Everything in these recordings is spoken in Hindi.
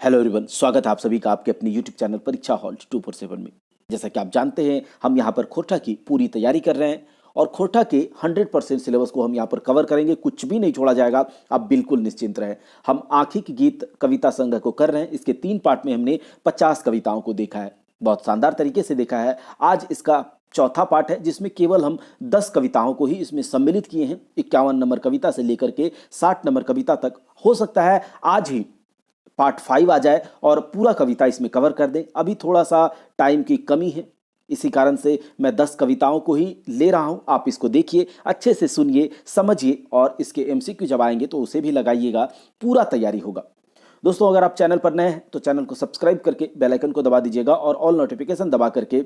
हेलो एवरीवन, स्वागत है आप सभी का आपके अपने यूट्यूब चैनल परीक्षा हॉल 247 में। जैसा कि आप जानते हैं, हम यहाँ पर खोरठा की पूरी तैयारी कर रहे हैं और खोरठा के 100% सिलेबस को हम यहाँ पर कवर करेंगे। कुछ भी नहीं छोड़ा जाएगा, आप बिल्कुल निश्चिंत रहें। हम आंखिक गीत कविता संग्रह को कर रहे हैं। इसके 3 पार्ट में हमने 50 कविताओं को देखा है, बहुत शानदार तरीके से देखा है। आज इसका चौथा पार्ट है, जिसमें केवल हम 10 कविताओं को ही इसमें सम्मिलित किए हैं। 51 नंबर कविता से लेकर के 60 नंबर कविता तक। हो सकता है आज ही पार्ट 5 आ जाए और पूरा कविता इसमें कवर कर दें। अभी थोड़ा सा टाइम की कमी है, इसी कारण से मैं 10 कविताओं को ही ले रहा हूं। आप इसको देखिए, अच्छे से सुनिए, समझिए और इसके एमसीक्यू जब आएंगे तो उसे भी लगाइएगा। पूरा तैयारी होगा। दोस्तों, अगर आप चैनल पर नए हैं तो चैनल को सब्सक्राइब करके बेल आइकन को दबा दीजिएगा और ऑल नोटिफिकेशन दबा करके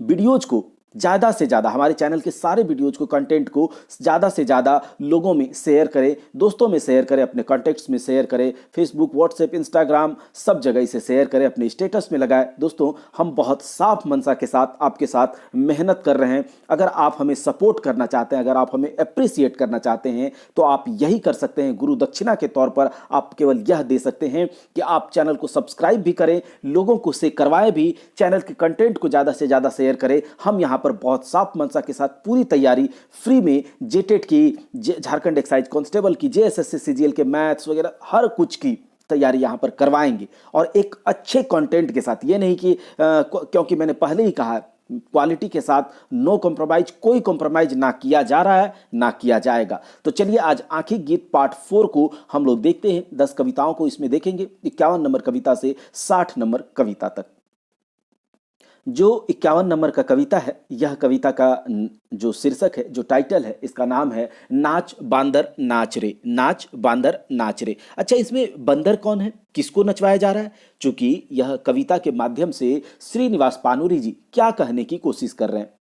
वीडियोज को ज़्यादा से ज़्यादा, हमारे चैनल के सारे वीडियोज को, कंटेंट को ज़्यादा से ज़्यादा लोगों में शेयर करें, दोस्तों में शेयर करें, अपने कॉन्टैक्ट्स में शेयर करें, फेसबुक, व्हाट्सएप, इंस्टाग्राम, सब जगह इसे शेयर करें, अपने स्टेटस में लगाएं। दोस्तों, हम बहुत साफ मनसा के साथ आपके साथ मेहनत कर रहे हैं। अगर आप हमें सपोर्ट करना चाहते हैं, अगर आप हमें अप्रिसिएट करना चाहते हैं तो आप यही कर सकते हैं। गुरु दक्षिणा के तौर पर आप केवल यह दे सकते हैं कि आप चैनल को सब्सक्राइब भी करें, लोगों को से करवाएं भी, चैनल के कंटेंट को ज़्यादा से ज़्यादा शेयर करें। हम यहाँ पर बहुत साफ मनसा के साथ पूरी तैयारी फ्री में जेटेट की, झारखंड एक्साइज कांस्टेबल की, जेएसएससी सीजीएल के मैथ्स वगैरह हर कुछ की तैयारी यहाँ पर करवाएंगे और एक अच्छे कंटेंट के साथ। ये नहीं कि क्योंकि मैंने पहले ही कहा, क्वालिटी के साथ नो कॉम्प्रोमाइज, कोई कॉम्प्रोमाइज ना किया जा रहा है ना किया जाएगा। तो चलिए आज आंखिक गीत पार्ट 4 को हम लोग देखते हैं। 10 कविताओं को इसमें देखेंगे, 51 नंबर कविता से 60 नंबर कविता तक। जो 51 नंबर का कविता है, यह कविता का जो शीर्षक है, जो टाइटल है, इसका नाम है नाच बांदर नाच रे, नाच बांदर नाच रे। अच्छा, इसमें बंदर कौन है, किसको नचवाया जा रहा है? चूंकि यह कविता के माध्यम से श्रीनिवास पानूरी जी क्या कहने की कोशिश कर रहे हैं।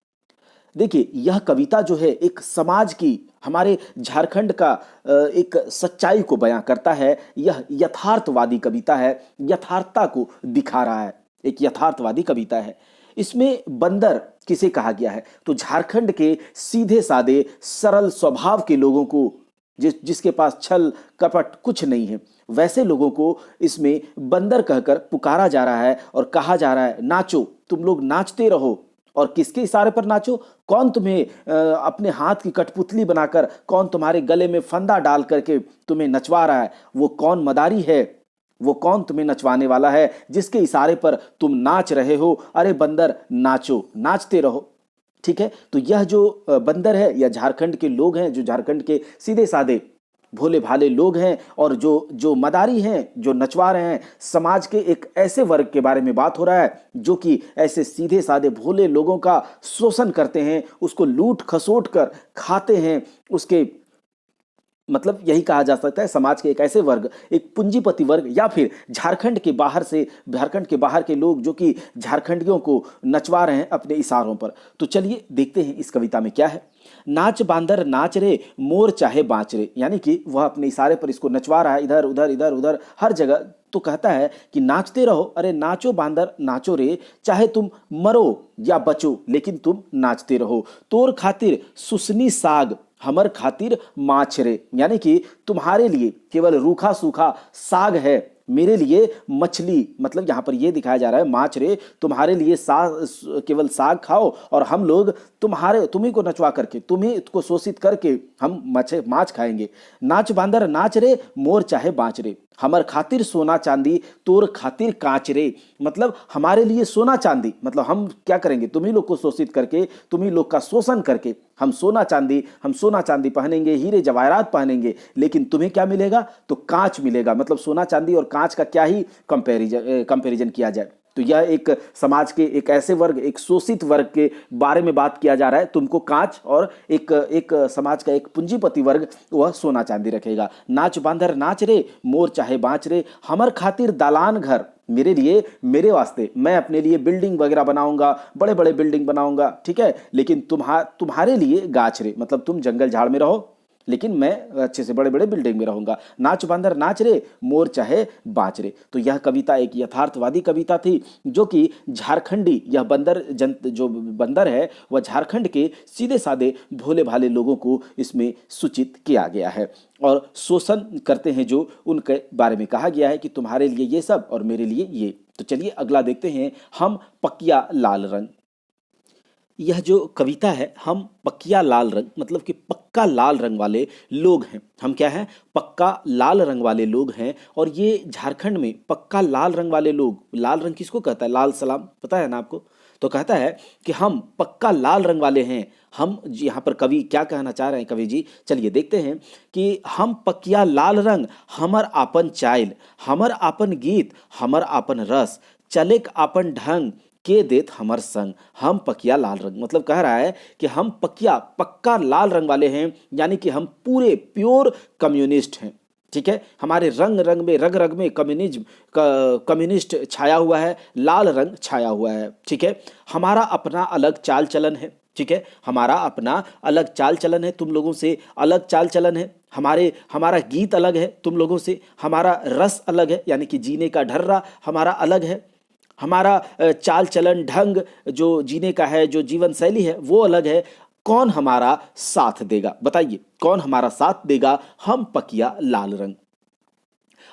देखिए, यह कविता जो है एक समाज की, हमारे झारखंड का एक सच्चाई को बयां करता है। यह यथार्थवादी कविता है, यथार्थता को दिखा रहा है, एक यथार्थवादी कविता है। इसमें बंदर किसे कहा गया है? तो झारखंड के सीधे साधे सरल स्वभाव के लोगों को, जिसके पास छल कपट कुछ नहीं है, वैसे लोगों को इसमें बंदर कहकर पुकारा जा रहा है और कहा जा रहा है नाचो, तुम लोग नाचते रहो। और किसके इशारे पर नाचो? कौन तुम्हें अपने हाथ की कठपुतली बनाकर, कौन तुम्हारे गले में फंदा डाल करके तुम्हें नचवा रहा है? वो कौन मदारी है? वो कौन तुम्हें नचवाने वाला है जिसके इशारे पर तुम नाच रहे हो? अरे बंदर नाचो, नाचते रहो। ठीक है, तो यह जो बंदर है, यह झारखंड के लोग हैं, जो झारखंड के सीधे साधे भोले भाले लोग हैं और जो जो मदारी हैं, जो नचवा रहे हैं। समाज के एक ऐसे वर्ग के बारे में बात हो रहा है जो कि ऐसे सीधे साधे भोले लोगों का शोषण करते हैं, उसको लूट खसोट कर खाते हैं। उसके मतलब यही कहा जा सकता है, समाज के एक ऐसे वर्ग, एक पूंजीपति वर्ग, या फिर झारखंड के बाहर से, झारखंड के बाहर के लोग जो कि झारखंडियों को नचवा रहे हैं अपने इशारों पर। तो चलिए देखते हैं इस कविता में क्या है। नाच बांदर नाच रे, मोर चाहे बाँच रे, यानी कि वह अपने इशारे पर इसको नचवा रहा है, इधर उधर इधर उधर हर जगह। तो कहता है कि नाचते रहो, अरे नाचो बांदर नाचो रे, चाहे तुम मरो या बचो लेकिन तुम नाचते रहो। तोर खातिर सुसनी साग, हमर खातिर माछ रे, यानी कि तुम्हारे लिए केवल रूखा सूखा साग है, मेरे लिए मछली। मतलब यहाँ पर यह दिखाया जा रहा है, माछ रे, तुम्हारे लिए केवल साग खाओ और हम लोग तुम्ही को नचवा करके, तुम्ही को शोषित करके हम माछ खाएंगे। नाच बांदर नाच रे, मोर चाहे बाँच रे, हमर खातिर सोना चांदी, तोर खातिर कांच रे। मतलब हमारे लिए सोना चांदी, मतलब हम क्या करेंगे? तुम्ही लोग को शोषित करके, तुम्ही लोग का शोषण करके हम सोना चांदी पहनेंगे, हीरे जवाहरात पहनेंगे, लेकिन तुम्हें क्या मिलेगा? तो कांच मिलेगा। मतलब सोना चांदी और कांच का क्या ही कंपैरिजन किया जाए। तो यह एक समाज के एक ऐसे वर्ग, एक शोषित वर्ग के बारे में बात किया जा रहा है। तुमको कांच, और एक समाज का एक पूंजीपति वर्ग वह सोना चांदी रखेगा। नाच बांदर नाच रे, मोर चाहे बाँच रे, हमर खातिर दालान घर, मेरे लिए, मेरे वास्ते, मैं अपने लिए बिल्डिंग वगैरह बनाऊंगा, बड़े बड़े बिल्डिंग बनाऊंगा, ठीक है, लेकिन तुम्हारे लिए गाछ रे, मतलब तुम जंगल झाड़ में रहो। लेकिन मैं अच्छे से बड़े बड़े बिल्डिंग में रहूंगा। नाच बांदर नाच रे, मोर चाहे बाँच रे। तो यह कविता एक यथार्थवादी कविता थी, जो कि झारखंडी, यह जो बंदर है वह झारखंड के सीधे साधे भोले भाले लोगों को इसमें सूचित किया गया है, और शोषण करते हैं जो उनके बारे में कहा गया है कि तुम्हारे लिए ये सब और मेरे लिए ये। तो चलिए अगला देखते हैं, हम पकिया लाल रंग। यह जो कविता है, हम पकिया लाल रंग मतलब कि पक्का लाल रंग वाले लोग हैं। हम क्या हैं? पक्का लाल रंग वाले लोग हैं। और ये झारखंड में पक्का लाल रंग वाले लोग, लाल रंग किसको कहता है? लाल सलाम, पता है ना आपको? तो कहता है कि हम पक्का लाल रंग वाले हैं। हम यहाँ पर कवि क्या कहना चाह रहे हैं कवि जी, चलिए देखते हैं कि हम पकिया लाल रंग, हमर आपन चाइल, हमर आपन गीत, हमर आपन रस, चलेक आपन ढंग, के देत हमर संग। हम पकिया लाल रंग मतलब कह रहा है कि हम पक्का लाल रंग वाले हैं, यानी कि हम पूरे प्योर कम्युनिस्ट हैं। ठीक है, हमारे रंग रंग में, रग रग में कम्युनिस्ट छाया हुआ है, लाल रंग छाया हुआ है। ठीक है, हमारा अपना अलग चाल चलन है। ठीक है, हमारा अपना अलग चाल चलन है, तुम लोगों से अलग चाल चलन है। हमारा गीत अलग है तुम लोगों से, हमारा रस अलग है, यानी कि जीने का ढर्रा हमारा अलग है, हमारा चाल चलन ढंग जो जीने का है, जो जीवन शैली है वो अलग है। कौन हमारा साथ देगा? बताइए, कौन हमारा साथ देगा? हम पकिया लाल रंग,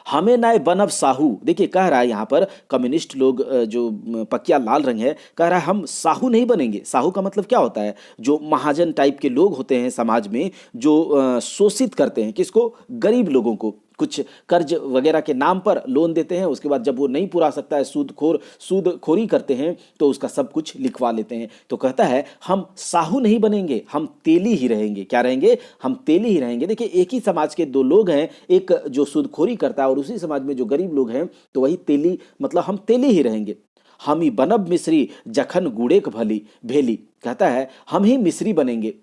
हमें नए बनब साहू। देखिए कह रहा है यहाँ पर कम्युनिस्ट लोग, जो पकिया लाल रंग है, कह रहा है हम साहू नहीं बनेंगे। साहू का मतलब क्या होता है? जो महाजन टाइप के लोग होते हैं समाज में, जो शोषित करते हैं किसको? गरीब लोगों को। कुछ कर्ज वगैरह के नाम पर लोन देते हैं, उसके बाद जब वो नहीं पूरा सकता है, सूदखोरी करते हैं, तो उसका सब कुछ लिखवा लेते हैं। तो कहता है हम साहू नहीं बनेंगे, हम तेली ही रहेंगे। क्या रहेंगे? हम तेली ही रहेंगे। देखिए एक ही समाज के दो लोग हैं, एक जो सूदखोरी करता है और उसी समाज में जो गरीब लोग हैं, तो वही तेली, मतलब हम तेली ही रहेंगे। हम ही बनब मिश्री जखन गुड़ेक भली भेली। कहता है हम ही मिश्री बनेंगे,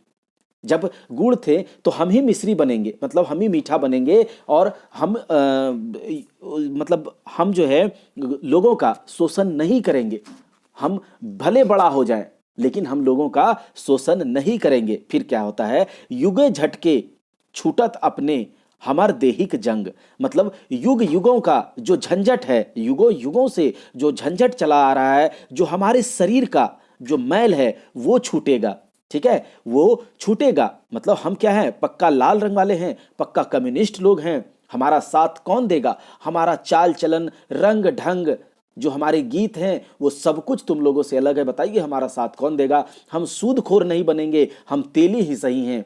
जब गुड़ थे तो हम ही मिश्री बनेंगे, मतलब हम ही मीठा बनेंगे। और हम मतलब हम जो है लोगों का शोषण नहीं करेंगे। हम भले बड़ा हो जाएं, लेकिन हम लोगों का शोषण नहीं करेंगे। फिर क्या होता है? युगे झटके छूटत अपने हमार देहिक जंग, मतलब युग युगों का जो झंझट है, युगों युगों से जो झंझट चला आ रहा है, जो हमारे शरीर का जो मैल है वो छूटेगा। ठीक है, वो छूटेगा। मतलब हम क्या हैं? पक्का लाल रंग वाले हैं, पक्का कम्युनिस्ट लोग हैं। हमारा साथ कौन देगा? हमारा चाल चलन, रंग ढंग, जो हमारे गीत हैं, वो सब कुछ तुम लोगों से अलग है। बताइए हमारा साथ कौन देगा? हम सूदखोर नहीं बनेंगे, हम तेली ही सही हैं।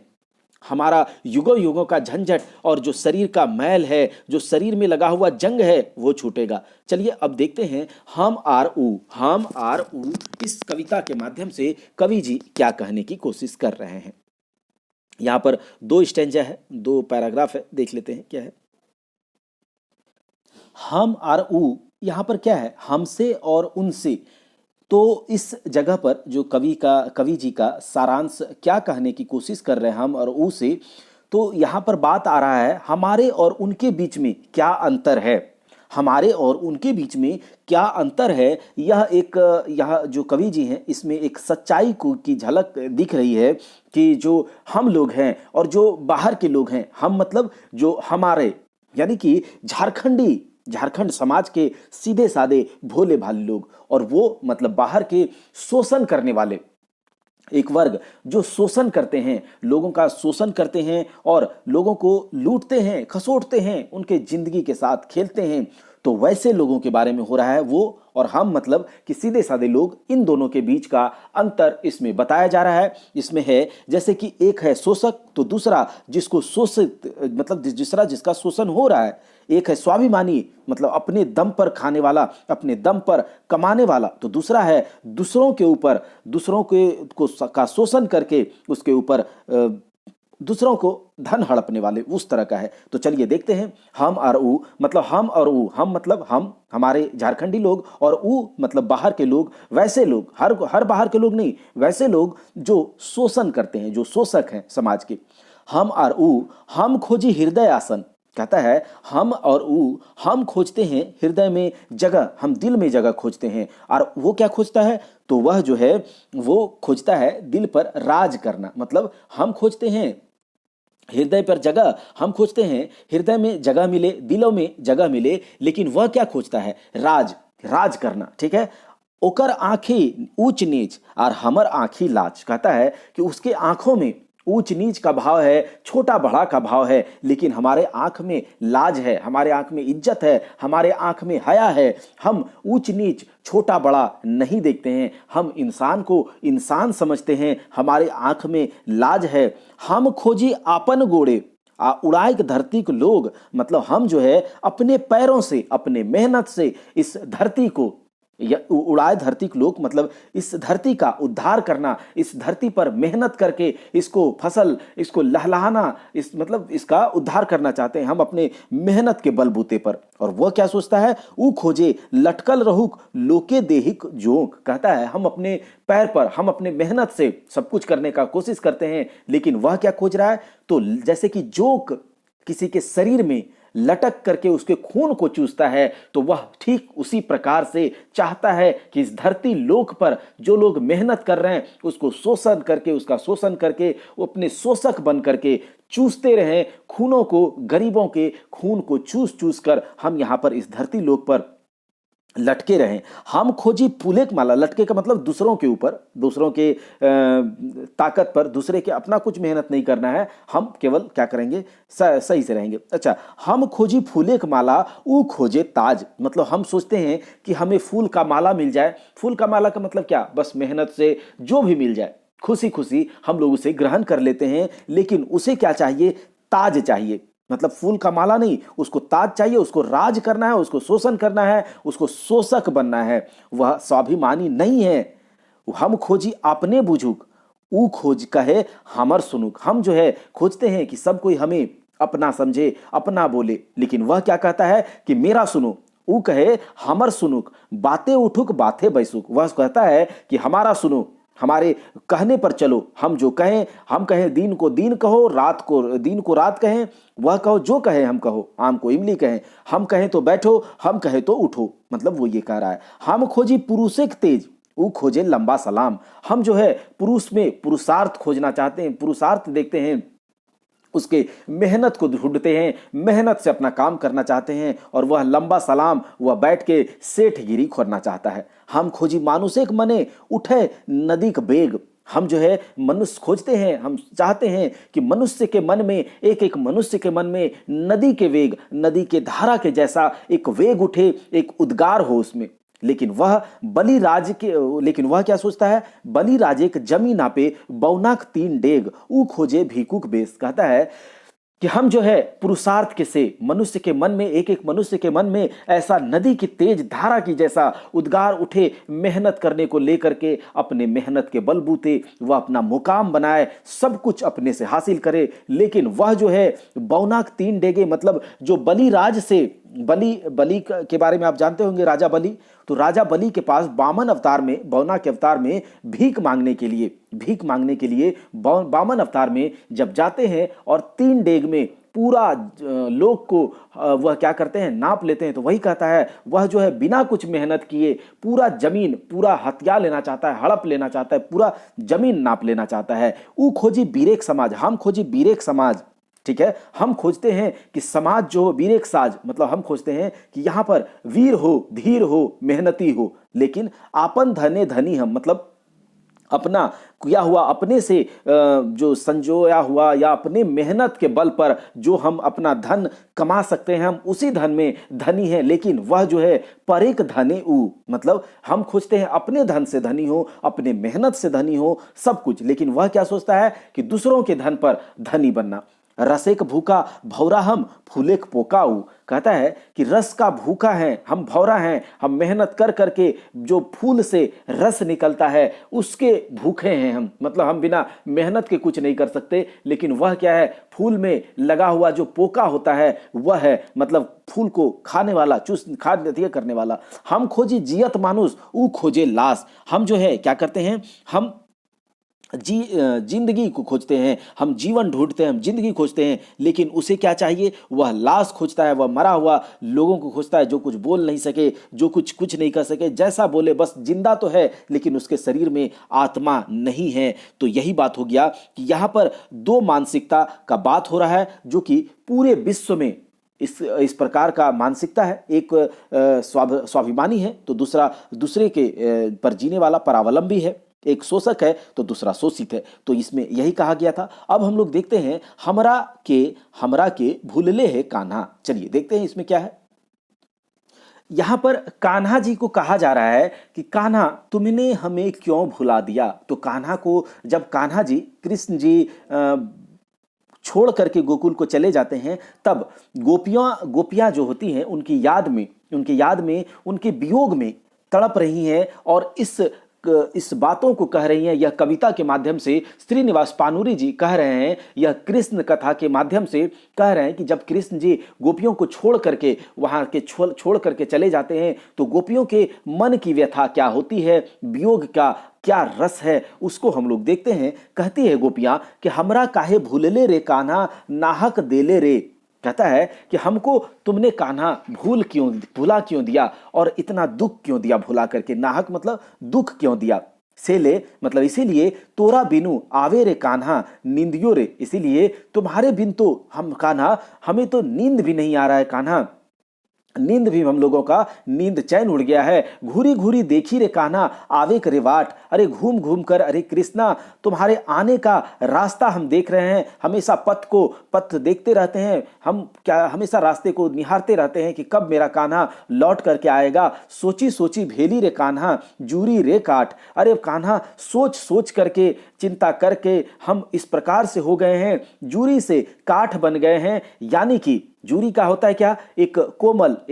हमारा युगों युगों का झंझट और जो शरीर का मैल है, जो शरीर में लगा हुआ जंग है, वो छूटेगा। चलिए अब देखते हैं हम आर ऊ इस कविता के माध्यम से कवि जी क्या कहने की कोशिश कर रहे हैं। यहां पर 2 स्टैंजा है, 2 पैराग्राफ है, देख लेते हैं क्या है। हम आर ऊ, यहां पर क्या है? हमसे और उनसे। तो इस जगह पर जो कवि जी का सारांश क्या कहने की कोशिश कर रहे हैं हम और ऊ से, तो यहाँ पर बात आ रहा है हमारे और उनके बीच में क्या अंतर है। हमारे और उनके बीच में क्या अंतर है, यह जो कवि जी हैं इसमें एक सच्चाई की झलक दिख रही है कि जो हम लोग हैं और जो बाहर के लोग हैं, हम मतलब जो हमारे, यानी कि झारखंड समाज के सीधे साधे भोले भाले लोग, और वो मतलब बाहर के शोषण करने वाले एक वर्ग, जो शोषण करते हैं, लोगों का शोषण करते हैं और लोगों को लूटते हैं, खसोटते हैं, उनके जिंदगी के साथ खेलते हैं। तो वैसे लोगों के बारे में हो रहा है वो, और हम मतलब कि सीधे साधे लोग, इन दोनों के बीच का अंतर इसमें बताया जा रहा है। इसमें है जैसे कि एक है शोषक, तो दूसरा जिसको शोषित, मतलब जिसका शोषण हो रहा है। एक है स्वाभिमानी, मतलब अपने दम पर खाने वाला, अपने दम पर कमाने वाला। तो दूसरा है दूसरों का शोषण करके उसके ऊपर दूसरों को धन हड़पने वाले, उस तरह का है। तो चलिए देखते हैं हम और ऊ, मतलब हम मतलब हम हमारे झारखंडी लोग, और ऊ मतलब बाहर के लोग, वैसे लोग, हर बाहर के लोग नहीं, वैसे लोग जो शोषण करते हैं, जो शोषक हैं समाज के। हम और ऊ, हम खोजी हृदय आसन। कहता है हम और ऊ, हम खोजते हैं हृदय में जगह, हम दिल में जगह खोजते हैं। और वो क्या खोजता है? तो वह जो है वो खोजता है दिल पर राज करना। मतलब हम खोजते हैं हृदय पर जगह हम खोजते हैं, हृदय में जगह मिले, दिलों में जगह मिले, लेकिन वह क्या खोजता है? राज, राज करना, ठीक है। ओकर आंखें ऊंच नीच और हमर आंखी लाज, कहता है कि उसके आंखों में ऊंच नीच का भाव है, छोटा बड़ा का भाव है, लेकिन हमारे आंख में लाज है, हमारे आंख में इज्जत है, हमारे आंख में हया है। हम ऊंच नीच छोटा बड़ा नहीं देखते हैं, हम इंसान को इंसान समझते हैं, हमारे आंख में लाज है। हम खोजी आपन गोड़े उड़ाए धरती के लोग, मतलब हम जो है अपने पैरों से, अपने मेहनत से इस धरती को उड़ाए धरती के लोग, मतलब इस धरती का उद्धार करना, इस धरती पर मेहनत करके इसको फसल, इसको लहलहाना, इस मतलब इसका उद्धार करना चाहते हैं हम अपने मेहनत के बलबूते पर। और वह क्या सोचता है? ऊ खोजे लटकल रहुक लोके देहिक जोंक, कहता है हम अपने पैर पर, हम अपने मेहनत से सब कुछ करने का कोशिश करते हैं, लेकिन वह क्या खोज रहा है? तो जैसे कि जोंक किसी के शरीर में लटक करके उसके खून को चूसता है, तो वह ठीक उसी प्रकार से चाहता है कि इस धरती लोक पर जो लोग मेहनत कर रहे हैं उसको शोषण करके, उसका शोषण करके वो अपने शोषक बन करके चूसते रहें खूनों को, गरीबों के खून को चूस चूस कर हम यहाँ पर इस धरती लोक पर लटके रहें। हम खोजी फूले की माला, लटके का मतलब दूसरों के ऊपर, दूसरों के ताकत पर, दूसरे के अपना कुछ मेहनत नहीं करना है, हम केवल क्या करेंगे? सही से रहेंगे। अच्छा, हम खोजी फूले की माला ऊ खोजे ताज, मतलब हम सोचते हैं कि हमें फूल का माला मिल जाए। फूल का माला का मतलब क्या? बस मेहनत से जो भी मिल जाए खुशी खुशी हम लोग उसे ग्रहण कर लेते हैं, लेकिन उसे क्या चाहिए? ताज चाहिए, मतलब फूल का माला नहीं, उसको ताज चाहिए, उसको राज करना है, उसको शोषण करना है, उसको शोषक बनना है। वह स्वाभिमानी नहीं है। हम खोजी अपने बुझुक ऊ खोज कहे हमर सुनुक, हम जो है खोजते हैं कि सब कोई हमें अपना समझे, अपना बोले, लेकिन वह क्या कहता है कि मेरा सुनो। ऊ कहे हमर सुनुक बातें उठुक बातें बैसुक, वह कहता है कि हमारा सुनो, हमारे कहने पर चलो, हम जो कहें हम कहें, दिन को दिन कहो, रात को दिन को रात कहें, वह कहो जो कहे हम कहो, आम को इमली कहें, हम कहें तो बैठो, हम कहें तो उठो, मतलब वो ये कह रहा है। हम खोजी पुरुषिक तेज वो खोजे लंबा सलाम, हम जो है पुरुष में पुरुषार्थ खोजना चाहते हैं, पुरुषार्थ देखते हैं, उसके मेहनत को ढूंढते हैं, मेहनत से अपना काम करना चाहते हैं, और वह लंबा सलाम वह बैठ के सेठगिरी खोरना चाहता है। हम खोजी मानुषिक मने उठे नदी का बेग, हम जो है मनुष्य खोजते हैं, हम चाहते हैं कि मनुष्य के मन में, एक एक मनुष्य के मन में नदी के वेग, नदी के धारा के जैसा एक वेग उठे, एक उद्गार हो उसमें। लेकिन वह बलिराज के, लेकिन वह क्या सोचता है? बलिराज एक जमी नापे बौनाक 3 डेग ऊ खोजे भीकुक बेस, कहता है कि हम जो है पुरुषार्थ के से मनुष्य के मन में, एक एक मनुष्य के मन में ऐसा नदी की तेज धारा की जैसा उद्गार उठे, मेहनत करने को लेकर के, अपने मेहनत के बलबूते वह अपना मुकाम बनाए, सब कुछ अपने से हासिल करे, लेकिन वह जो है बौनाक 3 डेगे, मतलब जो बलिराज से, बलि के बारे में आप जानते होंगे, राजा बलि, तो राजा बलि के पास वामन अवतार में, बौना के अवतार में भीख मांगने के लिए वामन अवतार में जब जाते हैं और 3 डेग में पूरा लोक को वह क्या करते हैं? नाप लेते हैं। तो वही कहता है, वह जो है बिना कुछ मेहनत किए पूरा जमीन, पूरा हथिया लेना चाहता है, हड़प लेना चाहता है, पूरा जमीन नाप लेना चाहता है। ऊ खोजी बीरेक समाज, हम खोजी बीरेक समाज, ठीक है। हम खोजते हैं कि समाज जो हो बीरेक साज, मतलब हम खोजते हैं कि यहाँ पर वीर हो, धीर हो, मेहनती हो, लेकिन आपन धने धनी हम, मतलब अपना किया हुआ, अपने से जो संजोया हुआ या अपने मेहनत के बल पर जो हम अपना धन कमा सकते हैं, हम उसी धन में धनी हैं। लेकिन वह जो है परेक धने ऊ, मतलब हम खोजते हैं अपने धन से धनी हो, अपने मेहनत से धनी हो, सब कुछ, लेकिन वह क्या सोचता है कि दूसरों के धन पर धनी बनना। रसेक भूखा भौरा हम फूलेक पोकाऊ, कहता है कि रस का भूखा है, हम भौरा हैं, हम मेहनत कर करके जो फूल से रस निकलता है उसके भूखे हैं हम, मतलब हम बिना मेहनत के कुछ नहीं कर सकते। लेकिन वह क्या है? फूल में लगा हुआ जो पोका होता है वह है, मतलब फूल को खाने वाला, चूस खाद्य करने वाला। हम खोजी जियत मानुष ऊ खोजे लाश, हम जो है क्या करते हैं? हम जिंदगी को खोजते हैं, हम जीवन ढूंढते हैं, हम जिंदगी खोजते हैं, लेकिन उसे क्या चाहिए? वह लाश खोजता है, वह मरा हुआ लोगों को खोजता है जो कुछ बोल नहीं सके, जो कुछ नहीं कर सके, जैसा बोले बस जिंदा तो है लेकिन उसके शरीर में आत्मा नहीं है। तो यही बात हो गया कि यहाँ पर दो मानसिकता का बात हो रहा है जो कि पूरे विश्व में इस प्रकार का मानसिकता है। एक स्वाभिमानी है तो दूसरा दूसरे के पर जीने वाला परावलंबी है। एक शोषक है तो दूसरा शोषित है। तो इसमें यही कहा गया था। अब हम लोग देखते हैं हमरा के भूलले है कान्हा। चलिए देखते हैं इसमें क्या है। यहां पर कान्हा जी को कहा जा रहा है कि कान्हा तुमने हमें क्यों भुला दिया। तो कान्हा को जब कान्हा जी कृष्ण जी छोड़ करके गोकुल को चले जाते हैं तब गोपियां जो होती हैं उनकी याद में उनके वियोग में तड़प रही हैं और इस बातों को कह रही हैं। यह कविता के माध्यम से श्रीनिवास पानुरी जी कह रहे हैं, यह कृष्ण कथा के माध्यम से कह रहे हैं कि जब कृष्ण जी गोपियों को छोड़ करके वहां के छोड़ करके चले जाते हैं तो गोपियों के मन की व्यथा क्या होती है, वियोग का क्या रस है, उसको हम लोग देखते हैं। कहती है गोपियां कि हमरा काहे भूलले रे कान्हा नाहक देले रे। कहता है कि हमको तुमने कान्हा भुला क्यों दिया और इतना दुख क्यों दिया भुला करके। नाहक मतलब दुख क्यों दिया। सेले मतलब इसीलिए तोरा बिनु आवे रे कान्हा नींदियो रे। इसीलिए तुम्हारे बिन तो हम कान्हा, हमें तो नींद भी नहीं आ रहा है कान्हा, नींद भी हम लोगों का नींद चैन उड़ गया है। घूरी घूरी देखी रे कान्हा आवे करे वाट। अरे घूम घूम कर अरे कृष्णा तुम्हारे आने का रास्ता हम देख रहे हैं। हमेशा पथ देखते रहते हैं हम, क्या हमेशा रास्ते को निहारते रहते हैं कि कब मेरा कान्हा लौट करके आएगा। सोची सोची भेली रे कान्हा जूरी रे काट। अरे कान्हा सोच सोच करके चिंता करके हम इस प्रकार से हो गए हैं, जूरी से काठ बन गए हैं। यानी कि जूरी का होता है क्या? एक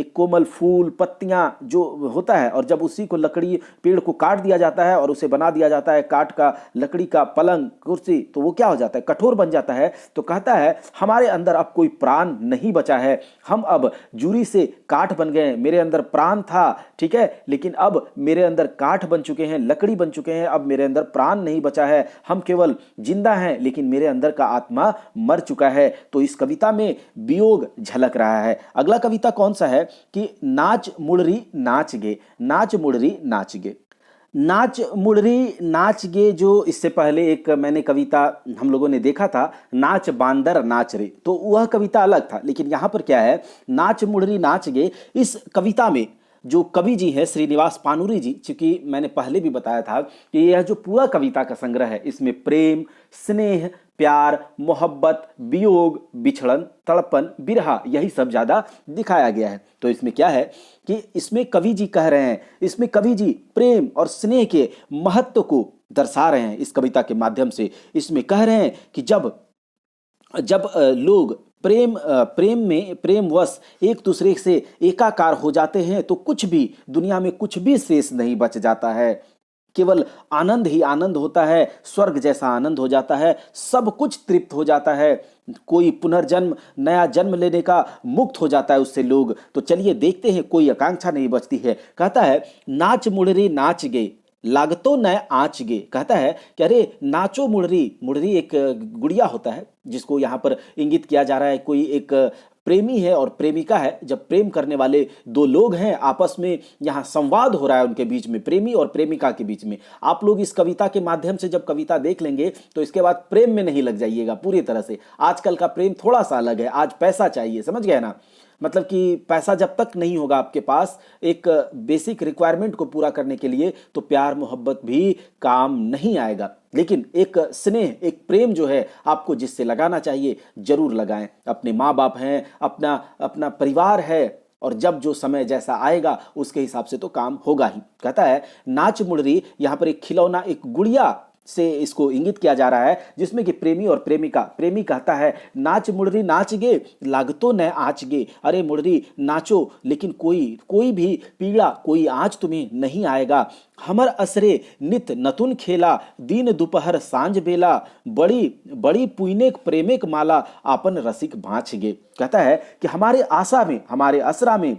कोमल फूल पत्तियां जो होता है, और जब उसी को लकड़ी पेड़ को काट दिया जाता है और उसे बना दिया जाता है काठ का, लकड़ी का पलंग कुर्सी, तो वो क्या हो जाता है? कठोर बन जाता है। तो कहता है हमारे अंदर अब कोई प्राण नहीं बचा है, हम अब जूरी से काठ बन गए। मेरे अंदर प्राण था, ठीक है, लेकिन अब मेरे अंदर काठ बन चुके हैं, लकड़ी बन चुके हैं, अब मेरे अंदर प्राण नहीं बचा है। हम केवल जिंदा हैं लेकिन मेरे अंदर का आत्मा मर चुका है। तो इस कविता में वियोग झलक रहा है। अगला कविता कौन सा है कि नाच मुड़री नाच गे। नाच मुड़री नाच गे। नाच मुड़री नाच गे, जो इससे पहले एक मैंने कविता हम लोगों ने देखा था, नाच बांदर नाच रे, तो वह कविता अलग था। लेकिन यहां पर क्या है, नाच मुड़री नाच गे। इस कविता में जो कवि जी हैं श्रीनिवास पानुरी जी, चूंकि मैंने पहले भी बताया था कि यह जो पूरा कविता का संग्रह है इसमें प्रेम, स्नेह, प्यार, मोहब्बत, वियोग, बिछड़न, तड़पन, बिरहा, यही सब ज्यादा दिखाया गया है। तो इसमें क्या है कि इसमें कवि जी कह रहे हैं, इसमें कवि जी प्रेम और स्नेह के महत्व को दर्शा रहे हैं इस कविता के माध्यम से। इसमें कह रहे हैं कि जब लोग प्रेमवश एक दूसरे से एकाकार हो जाते हैं तो दुनिया में कुछ भी शेष नहीं बच जाता है। केवल आनंद ही आनंद होता है, स्वर्ग जैसा आनंद हो जाता है, सब कुछ तृप्त हो जाता है, कोई पुनर्जन्म नया जन्म लेने का मुक्त हो जाता है उससे लोग। तो चलिए देखते हैं, कोई आकांक्षा नहीं बचती है। कहता है नाच मुड़री नाच गे लागतो न आँच गे। कहता है कि अरे नाचो मुड़री। मुड़री एक गुड़िया होता है जिसको यहाँ पर इंगित किया जा रहा है, कोई एक प्रेमी है और प्रेमिका है। जब प्रेम करने वाले दो लोग हैं, आपस में यहाँ संवाद हो रहा है उनके बीच में, प्रेमी और प्रेमिका के बीच में। आप लोग इस कविता के माध्यम से जब कविता देख लेंगे तो इसके बाद प्रेम में नहीं लग जाइएगा पूरी तरह से। आजकल का प्रेम थोड़ा सा अलग है, आज पैसा चाहिए, समझ गए ना। मतलब कि पैसा जब तक नहीं होगा आपके पास एक बेसिक रिक्वायरमेंट को पूरा करने के लिए, तो प्यार मोहब्बत भी काम नहीं आएगा। लेकिन एक स्नेह, एक प्रेम जो है आपको जिससे लगाना चाहिए जरूर लगाएं। अपने माँ बाप हैं, अपना परिवार है, और जब जो समय जैसा आएगा उसके हिसाब से तो काम होगा ही। कहता है नाच मुड़री, यहाँ पर एक खिलौना, एक गुड़िया से इसको इंगित किया जा रहा है, जिसमें कि प्रेमी और प्रेमिका, प्रेमी कहता है नाच मुड़री नाच गे लागतो न आँच गे। अरे मुड़री नाचो, लेकिन कोई भी पीड़ा, कोई आँच तुम्हें नहीं आएगा। हमर असरे नित नतुन खेला दिन दोपहर सांझ बेला बड़ी बड़ी पुइनेक प्रेमिक माला आपन रसिक भाँच गे। कहता है कि हमारे आशा में, हमारे असरा में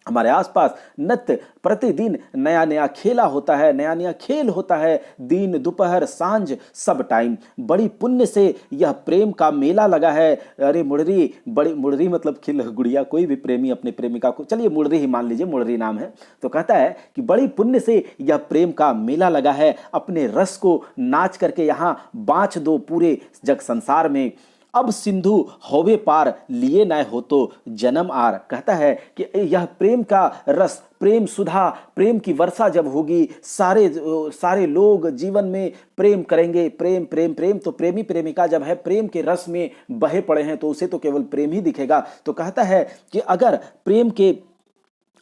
हमारे आसपास नित्य प्रतिदिन नया नया खेला होता है, नया नया खेल होता है, दिन दोपहर सांझ सब टाइम। बड़ी पुण्य से यह प्रेम का मेला लगा है। अरे मुड़री, बड़ी मुड़री मतलब खिल गुड़िया, कोई भी प्रेमी अपने प्रेमिका को, चलिए मुड़री ही मान लीजिए, मुड़री नाम है, तो कहता है कि बड़ी पुण्य से यह प्रेम का मेला लगा है, अपने रस को नाच करके यहाँ बाँच दो पूरे जग संसार में। अब सिंधु होवे पार लिए न हो तो जन्म आर। कहता है कि यह प्रेम का रस, प्रेम सुधा, प्रेम की वर्षा जब होगी, सारे लोग जीवन में प्रेम करेंगे, प्रेम प्रेम प्रेम। तो प्रेमी प्रेमिका जब है प्रेम के रस में बहे पड़े हैं तो उसे तो केवल प्रेम ही दिखेगा। तो कहता है कि अगर प्रेम के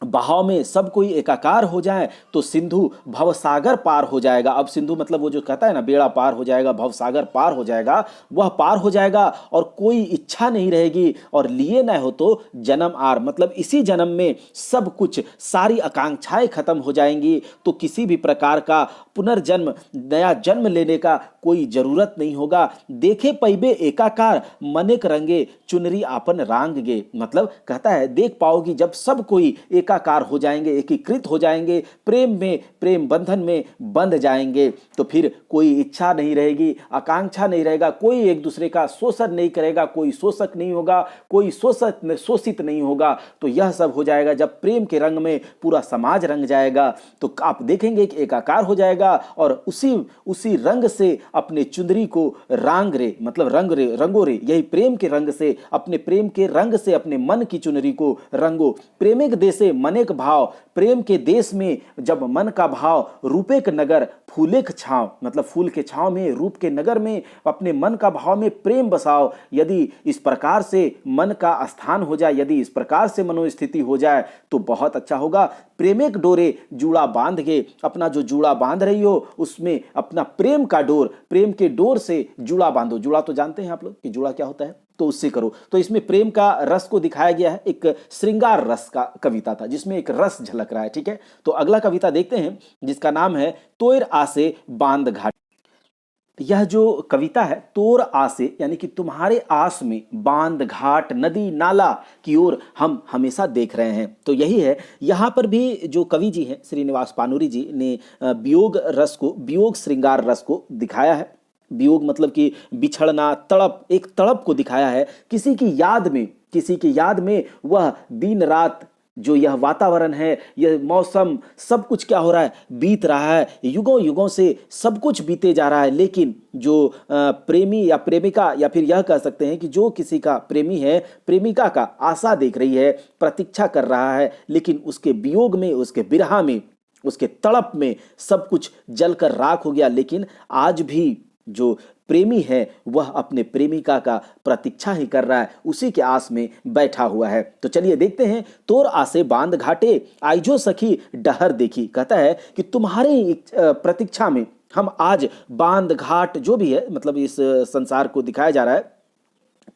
बहाव में सब कोई एकाकार हो जाए तो सिंधु भवसागर पार हो जाएगा। अब सिंधु मतलब वो जो कहता है ना, बेड़ा पार हो जाएगा, भवसागर पार हो जाएगा, वह पार हो जाएगा और कोई इच्छा नहीं रहेगी। और लिए न हो तो जन्म आर, मतलब इसी जन्म में सब कुछ, सारी आकांक्षाएं खत्म हो जाएंगी, तो किसी भी प्रकार का पुनर्जन्म, नया जन्म लेने का कोई जरूरत नहीं होगा। देखे पैबे एकाकार, मनेक रंगे चुनरी आपन रांग गे। मतलब कहता है देख पाओगी जब सब कोई एकाकार हो जाएंगे, एकीकृत हो जाएंगे, प्रेम में, प्रेम बंधन में बंध जाएंगे, तो फिर कोई इच्छा नहीं रहेगी, आकांक्षा नहीं रहेगा, कोई एक दूसरे का शोषण नहीं करेगा, कोई शोषक नहीं होगा, कोई शोषित नहीं होगा। तो यह सब हो जाएगा जब प्रेम के रंग में पूरा समाज रंग जाएगा, तो आप देखेंगे कि एकाकार हो जाएगा और उसी रंग से अपने चुंदरी को रांग रे, मतलब रंगो रे, यही प्रेम के रंग से, अपने प्रेम के रंग से अपने मन की चुनरी को रंगो। प्रेमिक देशे मनेक भाव, प्रेम के देश में जब मन का भाव, रूपेक नगर फूलेक छांव, मतलब फूल के छांव में, रूप के नगर में अपने मन का भाव में प्रेम बसाओ। यदि इस प्रकार से मन का स्थान हो जाए, यदि इस प्रकार से मनोस्थिति हो जाए तो बहुत अच्छा होगा। प्रेमिक डोरे जूड़ा बांध के, अपना जो जूड़ा बांध रही हो उसमें अपना प्रेम का डोर, प्रेम के डोर से जूड़ा बांधो। जूड़ा तो जानते हैं आप लोग कि जूड़ा क्या होता है, तो उससे करो। तो इसमें प्रेम का रस को दिखाया गया है। एक श्रृंगार रस का कविता था जिसमें एक रस झलक रहा है, ठीक है। तो अगला कविता देखते हैं जिसका नाम है तोर आसे बांध घाट। यह जो कविता है, तोर आसे यानी कि तुम्हारे आस में, बांध घाट नदी नाला की ओर हम हमेशा देख रहे हैं। तो यही है, यहाँ पर भी जो कवि जी हैं श्रीनिवास पानूरी जी ने वियोग रस को, वियोग श्रृंगार रस को दिखाया है। वियोग मतलब कि बिछड़ना, तड़प, एक तड़प को दिखाया है किसी की याद में वह दिन रात जो यह वातावरण है, यह मौसम, सब कुछ क्या हो रहा है, बीत रहा है, युगों युगों से सब कुछ बीते जा रहा है। लेकिन जो प्रेमी या प्रेमिका, या फिर यह कह सकते हैं कि जो किसी का प्रेमी है, प्रेमिका का आशा देख रही है, प्रतीक्षा कर रहा है, लेकिन उसके वियोग में, उसके बिरहा में, उसके तड़प में सब कुछ जलकर राख हो गया। लेकिन आज भी जो प्रेमी है वह अपने प्रेमिका का प्रतीक्षा ही कर रहा है, उसी के आस में बैठा हुआ है। तो चलिए देखते हैं। तोर आसे बांध घाटे आइजो सखी डहर देखी। कहता है कि तुम्हारे प्रतीक्षा में हम आज बांध घाट जो भी है, मतलब इस संसार को दिखाया जा रहा है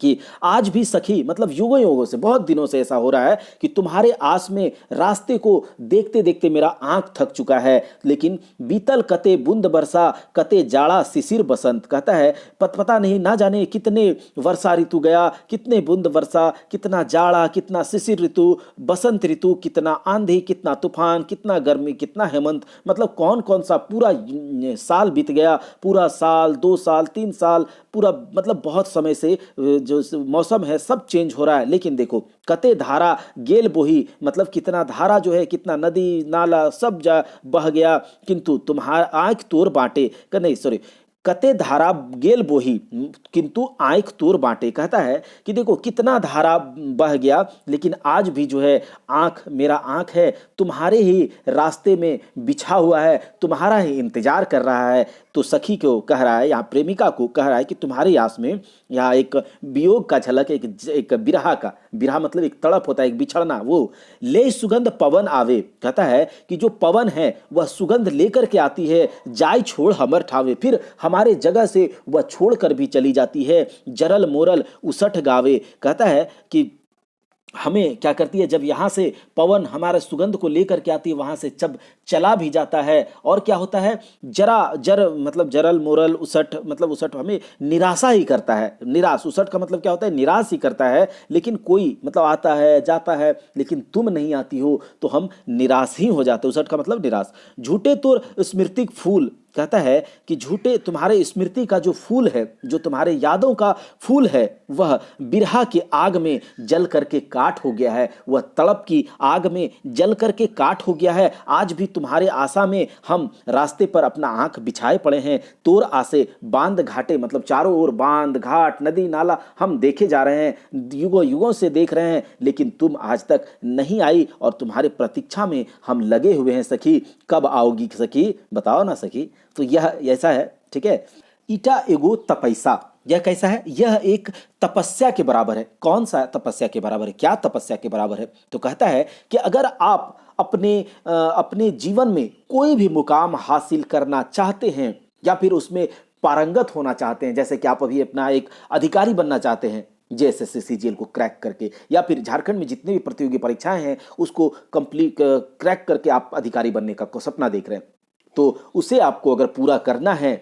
कि आज भी सखी, मतलब युगों युगों से, बहुत दिनों से ऐसा हो रहा है कि तुम्हारे आस में रास्ते को देखते देखते मेरा आंख थक चुका है। लेकिन बीतल कते बूंद बरसा, कते जाड़ा शिशिर बसंत। कहता है पता नहीं, ना जाने कितने वर्षा ऋतु गया, कितने बूंद वर्षा, कितना जाड़ा, कितना शिशिर ऋतु, बसंत ऋतु, कितना आंधी, कितना तूफान, कितना गर्मी, कितना हेमंत, मतलब कौन कौन सा पूरा साल बीत गया, पूरा साल, 2 साल, 3 साल, पूरा मतलब बहुत समय से जो मौसम है सब चेंज हो रहा है। लेकिन देखो कते धारा गेल बोही, मतलब कितना धारा जो है, कितना नदी नाला सब बह गया, किंतु तुम्हारा आंख तोर बांटे, नहीं सॉरी, कते धारा गेल बोही किंतु आंख तोर बांटे। कहता है कि देखो कितना धारा बह गया, लेकिन आज भी जो है आंख, मेरा आंख है तुम्हारे ही रास्ते में बिछा हुआ है, तुम्हारा ही इंतजार कर रहा है। तो सखी को कह रहा है, यहाँ प्रेमिका को कह रहा है कि तुम्हारे आस में, यहाँ एक वियोग का झलक, एक बिरहा का, बिरहा मतलब एक तड़प होता है, एक बिछड़ना, वो ले सुगंध पवन आवे। कहता है कि जो पवन है वह सुगंध लेकर के आती है, जाय छोड़ हमर ठावे, फिर हमारे जगह से वह छोड़ कर भी चली जाती है, जरल मोरल उसठ गावे। कहता है कि हमें क्या करती है, जब यहाँ से पवन हमारे सुगंध को लेकर के आती है, वहाँ से जब चला भी जाता है और क्या होता है, जरा जर मतलब जरल मोरल उसट, मतलब उसट हमें निराशा ही करता है। निराश, उसट का मतलब क्या होता है, निराश ही करता है। लेकिन कोई मतलब आता है जाता है, लेकिन तुम नहीं आती हो तो हम निराश ही हो जाते। उसट का मतलब निराश। झूठे तो स्मृतिक फूल, कहता है कि झूठे तुम्हारे स्मृति का जो फूल है, जो तुम्हारे यादों का फूल है, वह बिरहा की आग में जल करके काट हो गया है, वह तड़प की आग में जल करके काट हो गया है। आज भी तुम्हारे आशा में हम रास्ते पर अपना आंख बिछाए पड़े हैं। तोर आसे बांध घाटे, मतलब चारों ओर बांध घाट नदी नाला हम देखे जा रहे हैं, युगों युगों से देख रहे हैं, लेकिन तुम आज तक नहीं आई और तुम्हारे प्रतीक्षा में हम लगे हुए हैं। सखी कब आओगी सखी, बताओ ना सखी। तो यह ऐसा है, ठीक है। ईटा एगो तपैसा, यह कैसा है, यह एक तपस्या के बराबर है। कौन सा तपस्या के बराबर है, क्या तपस्या के बराबर है? तो कहता है कि अगर आप अपने जीवन में कोई भी मुकाम हासिल करना चाहते हैं या फिर उसमें पारंगत होना चाहते हैं, जैसे कि आप अभी अपना एक अधिकारी बनना चाहते हैं जेएसएससी सीजीएल को क्रैक करके, या फिर झारखंड में जितने भी प्रतियोगी परीक्षाएं हैं उसको कंप्लीट क्रैक करके आप अधिकारी बनने का सपना देख रहे हैं, तो उसे आपको अगर पूरा करना है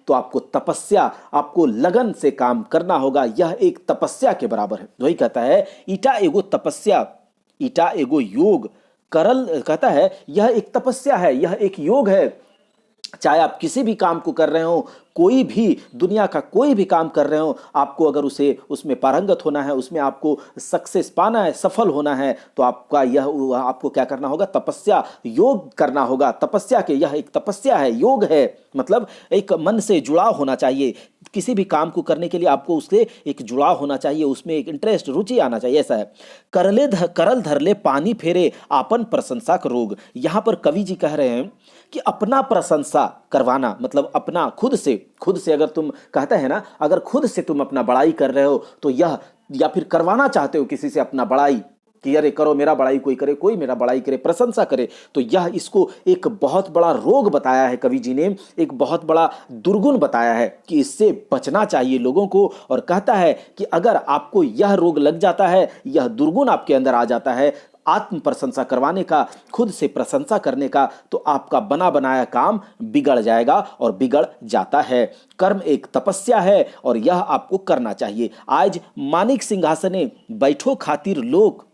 तो आपको तपस्या, आपको लगन से काम करना होगा। यह एक तपस्या के बराबर है। वही कहता है ईटा एगो तपस्या, ईटा एगो योग करल, कहता है यह एक तपस्या है, यह एक योग है। चाहे आप किसी भी काम को कर रहे हो, कोई भी दुनिया का कोई भी काम कर रहे हो, आपको अगर उसमें पारंगत होना है, उसमें आपको सक्सेस पाना है, सफल होना है, तो आपको क्या करना होगा, तपस्या, योग करना होगा। तपस्या के यह एक तपस्या है, योग है, मतलब एक मन से जुड़ाव होना चाहिए। किसी भी काम को करने के लिए आपको उससे एक जुड़ाव होना चाहिए, उसमें एक इंटरेस्ट, रुचि आना चाहिए, ऐसा है। करल धरले पानी फेरे आपन प्रशंसा का रोग। यहाँ पर कवि जी कह रहे हैं कि अपना प्रशंसा करवाना, मतलब अपना खुद से अगर तुम, कहते हैं ना, अगर खुद से तुम अपना बड़ाई कर रहे हो तो यह, या फिर करवाना चाहते हो किसी से अपना बड़ाई कि अरे करो मेरा बड़ाई, कोई करे, कोई मेरा बड़ाई करे, प्रशंसा करे, तो यह, इसको एक बहुत बड़ा रोग बताया है कवि जी ने, एक बहुत बड़ा दुर्गुण बताया है कि इससे बचना चाहिए लोगों को। और कहता है कि अगर आपको यह रोग लग जाता है, यह दुर्गुण आपके अंदर आ जाता है, आत्म प्रशंसा करवाने का, खुद से प्रशंसा करने का, तो आपका बना बनाया काम बिगड़ जाएगा और बिगड़ जाता है। कर्म एक तपस्या है और यह आपको करना चाहिए। आज मानिक सिंहासने बैठो खातिर लोग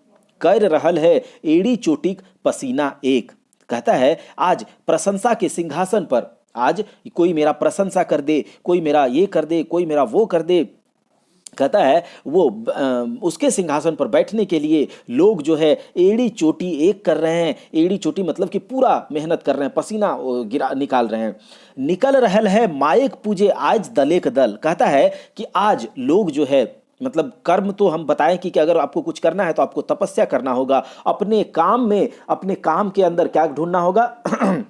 कर रहल है एड़ी चोटिक पसीना एक। कहता है आज प्रशंसा के सिंहासन पर, आज कोई मेरा प्रशंसा कर दे, कोई मेरा ये कर दे, कोई मेरा वो कर दे, कहता है वो उसके सिंहासन पर बैठने के लिए लोग जो है एड़ी चोटी एक कर रहे हैं। एड़ी चोटी मतलब कि पूरा मेहनत कर रहे हैं, पसीना निकाल रहे हैं। निकल रहल है मायक पूजे आज दलेक दल। कहता है कि आज लोग जो है, मतलब कर्म तो हम बताएं कि अगर आपको कुछ करना है तो आपको तपस्या करना होगा। अपने काम में, अपने काम के अंदर क्या ढूंढना होगा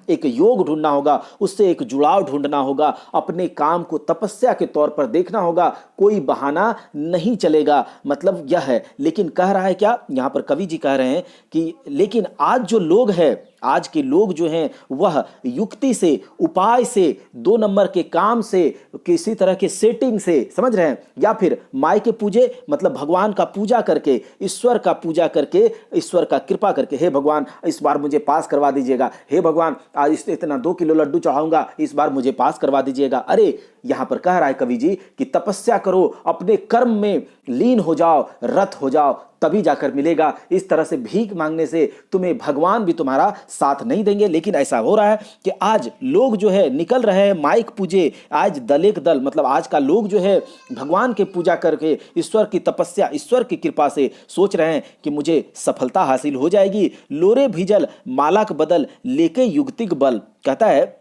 एक योग ढूंढना होगा, उससे एक जुड़ाव ढूंढना होगा, अपने काम को तपस्या के तौर पर देखना होगा, कोई बहाना नहीं चलेगा। मतलब यह है। लेकिन कह रहा है क्या, यहाँ पर कवि जी कह रहे हैं कि लेकिन आज जो लोग हैं, आज के लोग जो हैं वह युक्ति से, उपाय से, 2 नंबर के काम से, किसी तरह के सेटिंग से, समझ रहे हैं, या फिर माय के पूजे, मतलब भगवान का पूजा करके, ईश्वर का पूजा करके, ईश्वर का कृपा करके, हे भगवान इस बार मुझे पास करवा दीजिएगा, हे भगवान आज इतना 2 किलो लड्डू चढ़ाऊंगा, इस बार मुझे पास करवा दीजिएगा। अरे यहाँ पर कह रहा है कवि जी कि तपस्या करो, अपने कर्म में लीन हो जाओ, रत हो जाओ, तभी जाकर मिलेगा। इस तरह से भीख मांगने से तुम्हें भगवान भी तुम्हारा साथ नहीं देंगे। लेकिन ऐसा हो रहा है कि आज लोग जो है निकल रहे हैं माइक पूजे आज दलेक दल, मतलब आज का लोग जो है भगवान के पूजा करके, ईश्वर की तपस्या, ईश्वर की कृपा से सोच रहे हैं कि मुझे सफलता हासिल हो जाएगी। लोरे भिजल मालाक बदल लेके युक्तिक बल। कहता है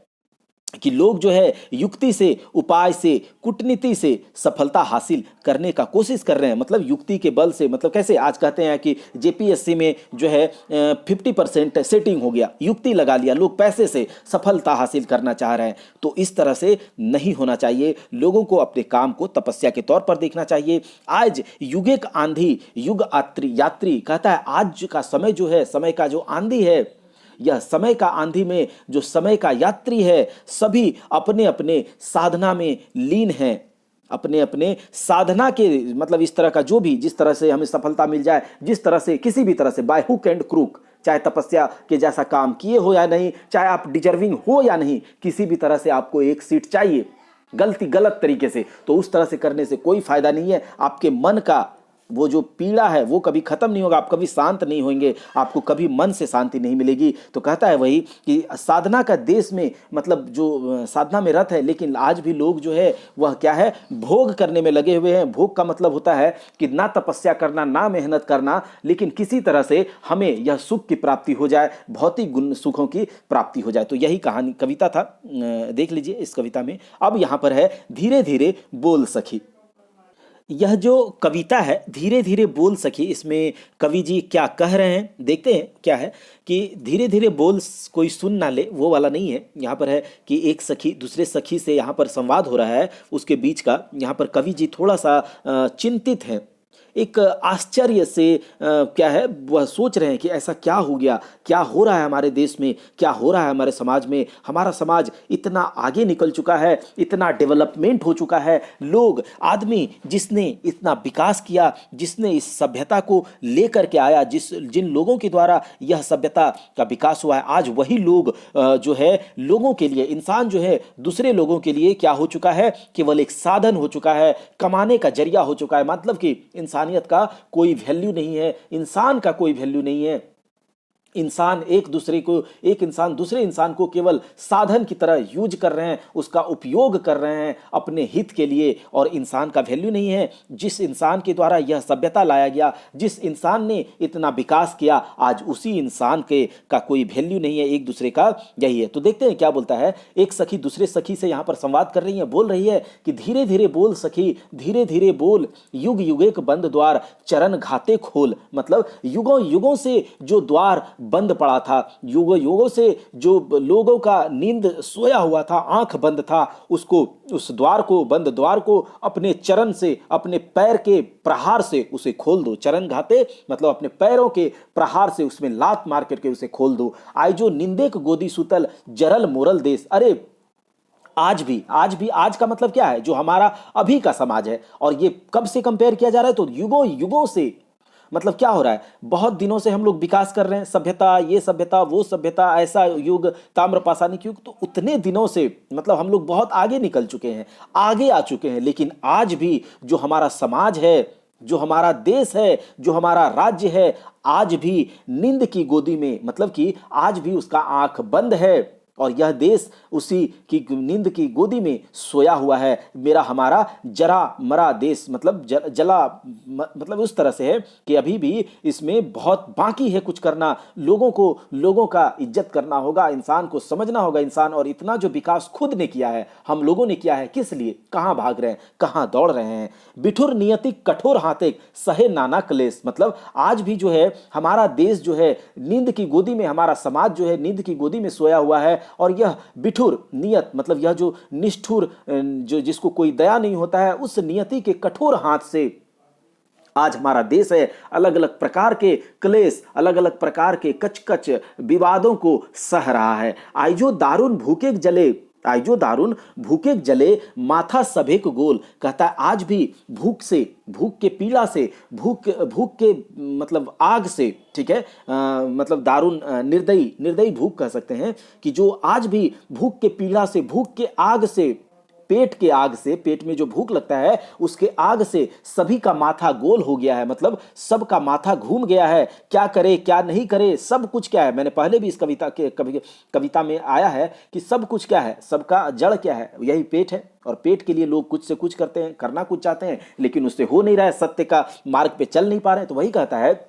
कि लोग जो है युक्ति से, उपाय से, कूटनीति से सफलता हासिल करने का कोशिश कर रहे हैं, मतलब युक्ति के बल से। मतलब कैसे, आज कहते हैं कि जेपीएससी में जो है 50% सेटिंग हो गया, युक्ति लगा लिया, लोग पैसे से सफलता हासिल करना चाह रहे हैं। तो इस तरह से नहीं होना चाहिए। लोगों को अपने काम को तपस्या के तौर पर देखना चाहिए। आज युगिक आंधी युग यात्री, कहता है आज का समय जो है, समय का जो आंधी है, यह समय का आंधी में जो समय का यात्री है, सभी अपने अपने साधना में लीन हैं। अपने अपने साधना के मतलब इस तरह का जो भी, जिस तरह से हमें सफलता मिल जाए, जिस तरह से किसी भी तरह से बाय हुक एंड क्रूक, चाहे तपस्या के जैसा काम किए हो या नहीं, चाहे आप डिजर्विंग हो या नहीं, किसी भी तरह से आपको एक सीट चाहिए, गलत तरीके से, तो उस तरह से करने से कोई फायदा नहीं है। आपके मन का वो जो पीड़ा है वो कभी खत्म नहीं होगा, आप कभी शांत नहीं होंगे, आपको कभी मन से शांति नहीं मिलेगी। तो कहता है वही कि साधना का देश में मतलब जो साधना में रत है, लेकिन आज भी लोग जो है वह क्या है, भोग करने में लगे हुए हैं। भोग का मतलब होता है कि ना तपस्या करना, ना मेहनत करना, लेकिन किसी तरह से हमें यह सुख की प्राप्ति हो जाए, भौतिक गुण सुखों की प्राप्ति हो जाए। तो यही कहानी कविता था, देख लीजिए इस कविता में। अब यहाँ पर है धीरे धीरे बोल सखी। यह जो कविता है धीरे धीरे बोल सखी, इसमें कवि जी क्या कह रहे हैं देखते हैं। क्या है कि धीरे धीरे बोल कोई सुन ना ले, वो वाला नहीं है। यहाँ पर है कि एक सखी दूसरे सखी से यहाँ पर संवाद हो रहा है, उसके बीच का। यहाँ पर कवि जी थोड़ा सा चिंतित हैं, एक आश्चर्य से क्या है वह सोच रहे हैं कि ऐसा क्या हो गया, क्या हो रहा है हमारे देश में, क्या हो रहा है हमारे समाज में। हमारा समाज इतना आगे निकल चुका है, इतना डेवलपमेंट हो चुका है, लोग आदमी जिसने इतना विकास किया, जिसने इस सभ्यता को लेकर के आया, जिन लोगों के द्वारा यह सभ्यता का विकास हुआ है, आज वही लोग जो है लोगों के लिए, इंसान जो है दूसरे लोगों के लिए क्या हो चुका है, केवल एक साधन हो चुका है, कमाने का जरिया हो चुका है। मतलब कि इंसानियत का कोई वैल्यू नहीं है, इंसान का कोई वैल्यू नहीं है। इंसान एक इंसान दूसरे इंसान को केवल साधन की तरह यूज कर रहे हैं, उसका उपयोग कर रहे हैं अपने हित के लिए, और इंसान का वैल्यू नहीं है। जिस इंसान के द्वारा यह सभ्यता लाया गया, जिस इंसान ने इतना विकास किया, आज उसी इंसान के का कोई वैल्यू नहीं है, एक दूसरे का यही है। तो देखते हैं क्या बोलता है। एक सखी दूसरे सखी से यहाँ पर संवाद कर रही है, बोल रही है कि धीरे धीरे बोल सखी, धीरे धीरे बोल, युग युगेक बंद द्वार, चरण घाते खोल। मतलब युगों युगों से जो द्वार बंद पड़ा था, युगों युगों से जो लोगों का नींद सोया हुआ था, आंख बंद था, उसको, उस द्वार को, बंद द्वार को अपने चरण से, अपने पैर के प्रहार से उसे खोल दो। चरण घाते मतलब अपने पैरों के प्रहार से उसमें लात मार करके उसे खोल दो। आई जो निंदेक गोदी सुतल, जरल मोरल देश। अरे आज का मतलब क्या है, जो हमारा अभी का समाज है, और ये कब से कंपेयर किया जा रहा है, तो युगों युगों से। मतलब क्या हो रहा है, बहुत दिनों से हम लोग विकास कर रहे हैं, सभ्यता, ये सभ्यता, वो सभ्यता, ऐसा युग, ताम्रपाषाणिक युग, तो उतने दिनों से मतलब हम लोग बहुत आगे निकल चुके हैं, आगे आ चुके हैं। लेकिन आज भी जो हमारा समाज है, जो हमारा देश है, जो हमारा राज्य है, आज भी नींद की गोदी में, मतलब कि आज भी उसका आंख बंद है, और यह देश उसी की नींद की गोदी में सोया हुआ है। मेरा हमारा जरा मरा देश, मतलब जला, मतलब उस तरह से है कि अभी भी इसमें बहुत बाकी है कुछ करना। लोगों का इज्जत करना होगा, इंसान को समझना होगा। इंसान, और इतना जो विकास खुद ने किया है, हम लोगों ने किया है, किस लिए, कहाँ भाग रहे हैं, कहाँ दौड़ रहे हैं। बिठुर नियति कठोर हाथे सहे नाना क्लेश। मतलब आज भी जो है हमारा देश जो है नींद की गोदी में, हमारा समाज जो है नींद की गोदी में सोया हुआ है, और यह बिठुर नियत मतलब यह जो निष्ठुर, जो जिसको कोई दया नहीं होता है, उस नियति के कठोर हाथ से आज हमारा देश है अलग अलग प्रकार के क्लेश, अलग अलग प्रकार के कच विवादों को सह रहा है। आइजो दारुण भूखे जले, आइजो दारुण भूखे जले, माथा सभे को गोल। कहता है आज भी भूख से, भूख के पीड़ा से, भूख के मतलब आग से, ठीक है, मतलब दारुण, निर्दयी भूख कह सकते हैं, कि जो आज भी भूख के पीड़ा से, भूख के आग से, पेट के आग से, पेट में जो भूख लगता है उसके आग से सभी का माथा गोल हो गया है। मतलब सबका माथा घूम गया है, क्या करे क्या नहीं करे, सब कुछ क्या है। मैंने पहले भी इस कविता में आया है कि सब कुछ क्या है, सबका जड़ क्या है, यही पेट है। और पेट के लिए लोग कुछ से कुछ करते हैं, करना कुछ चाहते हैं, लेकिन उससे हो नहीं रहा है, सत्य का मार्ग पे चल नहीं पा रहे हैं। तो वही कहता है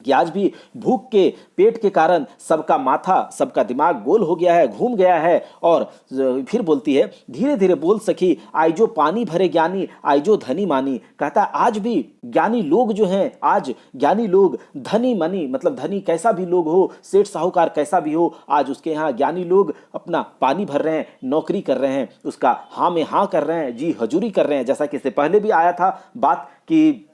कि आज भी भूख के पेट के कारण सबका माथा, सबका दिमाग गोल हो गया है, घूम गया है। और फिर बोलती है धीरे धीरे बोल सखी, आई जो पानी भरे ज्ञानी, आई जो धनी मानी। कहता है आज भी ज्ञानी लोग जो हैं, आज ज्ञानी लोग, धनी मानी मतलब धनी कैसा भी लोग हो, सेठ साहूकार कैसा भी हो, आज उसके यहाँ ज्ञानी लोग अपना पानी भर रहे हैं, नौकरी कर रहे हैं, उसका हाँ में हाँ कर रहे हैं, जी हजूरी कर रहे हैं। जैसा कि इससे पहले भी आया था बात कि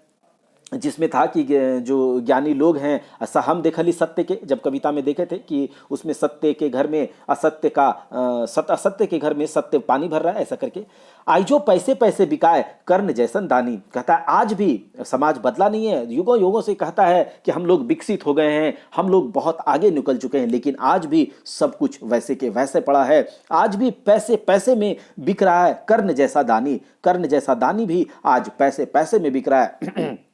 जिसमें था कि जो ज्ञानी लोग हैं असहम देखली सत्य के, जब कविता में देखे थे कि उसमें सत्य के घर में असत्य का असत्य के घर में सत्य पानी भर रहा है, ऐसा करके। आई जो पैसे पैसे बिकाए कर्ण जैसन दानी, कहता है आज भी समाज बदला नहीं है, युगों युगों से कहता है कि हम लोग विकसित हो गए हैं, हम लोग बहुत आगे निकल चुके हैं, लेकिन आज भी सब कुछ वैसे के वैसे पड़ा है। आज भी पैसे पैसे में बिक रहा है कर्ण जैसा दानी, कर्ण जैसा दानी भी आज पैसे पैसे में बिक रहा है।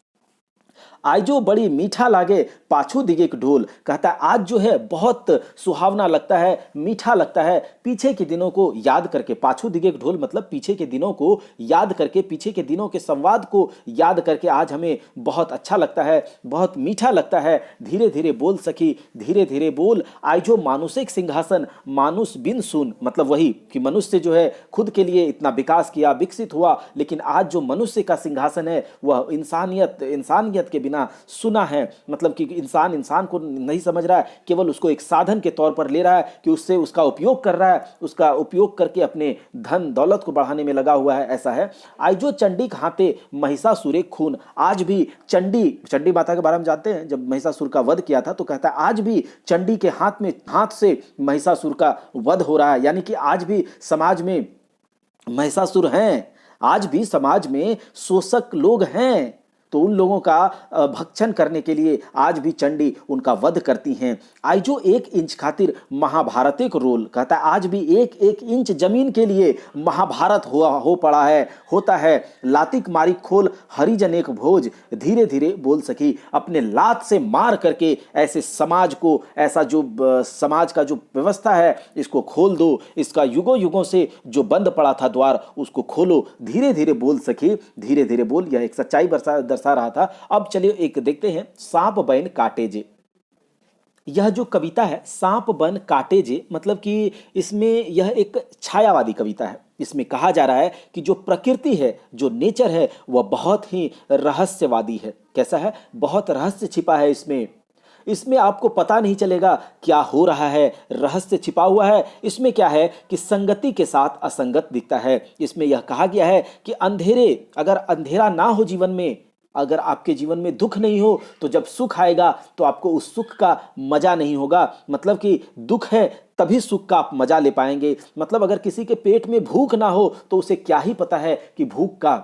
आज जो बड़ी मीठा लागे पाछू दिगे एक ढोल, कहता है आज जो है बहुत सुहावना लगता है, मीठा लगता है पीछे के दिनों को याद करके। पाछू दिगे एक ढोल मतलब पीछे के दिनों को याद करके, पीछे के दिनों के संवाद को याद करके आज हमें बहुत अच्छा लगता है, बहुत मीठा लगता है। धीरे धीरे बोल सखी धीरे धीरे बोल, आज जो मानुषिक सिंहासन मानुष बिन सुन, मतलब वही कि मनुष्य जो है खुद के लिए इतना विकास किया, विकसित हुआ, लेकिन आज जो मनुष्य का सिंहासन है वह इंसानियत के बिना सुना है। मतलब कि इंसान को नहीं समझ रहा है, केवल उसको एक साधन के तौर पर ले रहा है कि उससे उसका उपयोग कर रहा है, उसका उपयोग करके अपने धन दौलत को बढ़ाने में लगा हुआ है, ऐसा है। आज जो चंडी हाथे महिषासुर खून, आज भी चंडी माता के बारे में जानते हैं, जब महिषासुर का वध किया था तो कहता है आज भी चंडी के हाथ से महिषासुर का वध हो रहा है। यानी कि आज भी समाज में महिषासुर हैं, आज भी समाज में शोषक लोग हैं, तो उन लोगों का भक्षण करने के लिए आज भी चंडी उनका वध करती हैं। आज जो 1 इंच खातिर महाभारत एक रोल, कहता है आज भी 1 इंच जमीन के लिए महाभारत हो पड़ा है, होता है। लातिक मारी खोल हरिजन एक भोज, धीरे धीरे बोल सकी, अपने लात से मार करके ऐसे समाज को, ऐसा जो समाज का जो व्यवस्था है इसको खोल दो, इसका युगों युगों से जो बंद पड़ा था द्वार उसको खोलो, धीरे धीरे बोल सकी धीरे धीरे बोल। यह एक सच्चाई दर्शा रहा था। अब चलिए एक देखते हैं, सांप बन काटे जे। यह जो कविता है सांप बन काटे जे, मतलब कि इसमें यह एक छायावादी कविता है। इसमें कहा जा रहा है कि जो प्रकृति है, जो नेचर है, वह बहुत ही रहस्यवादी है। कैसा है? बहुत रहस्य छिपा है इसमें आपको पता नहीं चलेगा क्या हो रहा है, रहस्य छिपा हुआ है। इसमें क्या है कि संगति के साथ असंगत दिखता है। इसमें यह कहा गया है कि अगर अंधेरा ना हो जीवन में, अगर आपके जीवन में दुख नहीं हो, तो जब सुख आएगा तो आपको उस सुख का मजा नहीं होगा। मतलब कि दुख है तभी सुख का आप मजा ले पाएंगे। मतलब अगर किसी के पेट में भूख ना हो तो उसे क्या ही पता है कि भूख का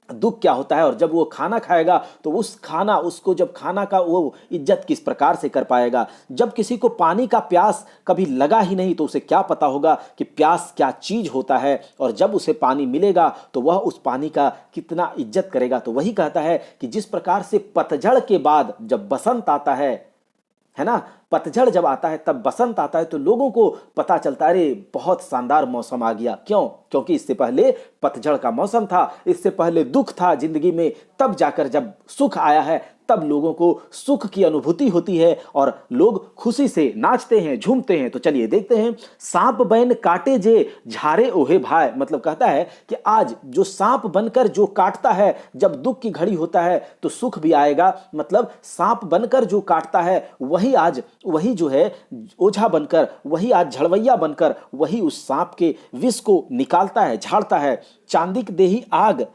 दुख क्या होता है, और जब वो खाना खाएगा तो उसको जब खाना का वो इज्जत किस प्रकार से कर पाएगा। जब किसी को पानी का प्यास कभी लगा ही नहीं तो उसे क्या पता होगा कि प्यास क्या चीज होता है, और जब उसे पानी मिलेगा तो वह उस पानी का कितना इज्जत करेगा। तो वही कहता है कि जिस प्रकार से पतझड़ के बाद जब बसंत आता है ना, पतझड़ जब आता है तब बसंत आता है, तो लोगों को पता चलता है अरे बहुत शानदार मौसम आ गया। क्यों? क्योंकि इससे पहले पतझड़ का मौसम था, इससे पहले दुख था जिंदगी में, तब जाकर जब सुख आया है तब लोगों को सुख की अनुभूति होती है और लोग खुशी से नाचते हैं, झूमते हैं। तो चलिए देखते हैं, सांप बन काटे जे झारे ओहे भाई। मतलब कहता है कि आज जो सांप बनकर जो काटता है, जब दुख की घड़ी होता है तो सुख भी आएगा। मतलब सांप बनकर जो काटता है वही जो है ओझा बनकर, वही आज झड़वैया बनकर वही उस सांप के विष को निकालता है, झाड़ता है। चांदी की देही आग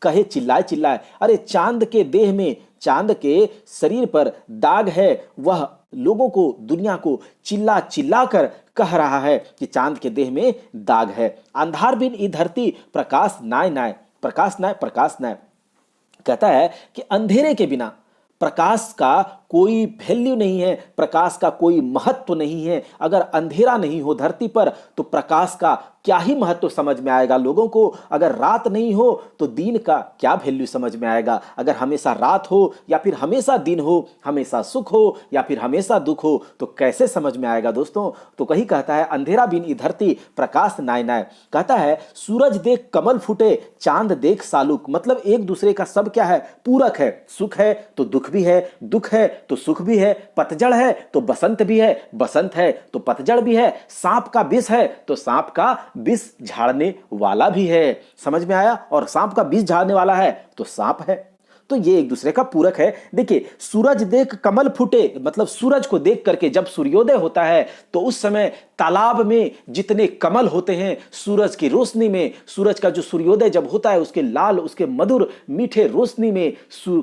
कहे चिल्लाए चिल्लाए, अरे चांद के देह में, चांद के शरीर पर दाग है, वह लोगों को, दुनिया को चिल्ला चिल्ला कर कह रहा है कि चांद के देह में दाग है। अंधार बिन ई धरती प्रकाश नाय नाय, प्रकाश नाय प्रकाश नाय। कहता है कि अंधेरे के बिना प्रकाश का कोई वैल्यू नहीं है, प्रकाश का कोई महत्व नहीं है। अगर अंधेरा नहीं हो धरती पर तो प्रकाश का क्या ही महत्व समझ में आएगा लोगों को। अगर रात नहीं हो तो दिन का क्या वैल्यू समझ में आएगा। अगर हमेशा रात हो या फिर हमेशा दिन हो, हमेशा सुख हो या फिर हमेशा दुख हो, तो कैसे समझ में आएगा दोस्तों। तो कहीं कहता है अंधेरा बिन ई धरती प्रकाश नाय नाय। कहता है सूरज देख कमल फूटे चांद देख सालुक। मतलब एक दूसरे का सब क्या है, पूरक है। सुख है तो दुख भी है, दुख है तो सुख भी है, पतझड़ है तो बसंत भी है, बसंत है तो पतझड़ भी है। सांप का विष है तो सांप का विष झाड़ने वाला भी है। समझ में आया? और सांप का विष झाड़ने वाला है तो सांप है। तो ये एक दूसरे का पूरक है। देखिए, सूरज देख कमल फूटे, मतलब सूरज को देख करके जब सूर्योदय होता है तो उस समय तालाब में जितने कमल होते हैं, सूरज की रोशनी में, सूरज का जो सूर्योदय जब होता है उसके लाल, उसके मधुर मीठे रोशनी में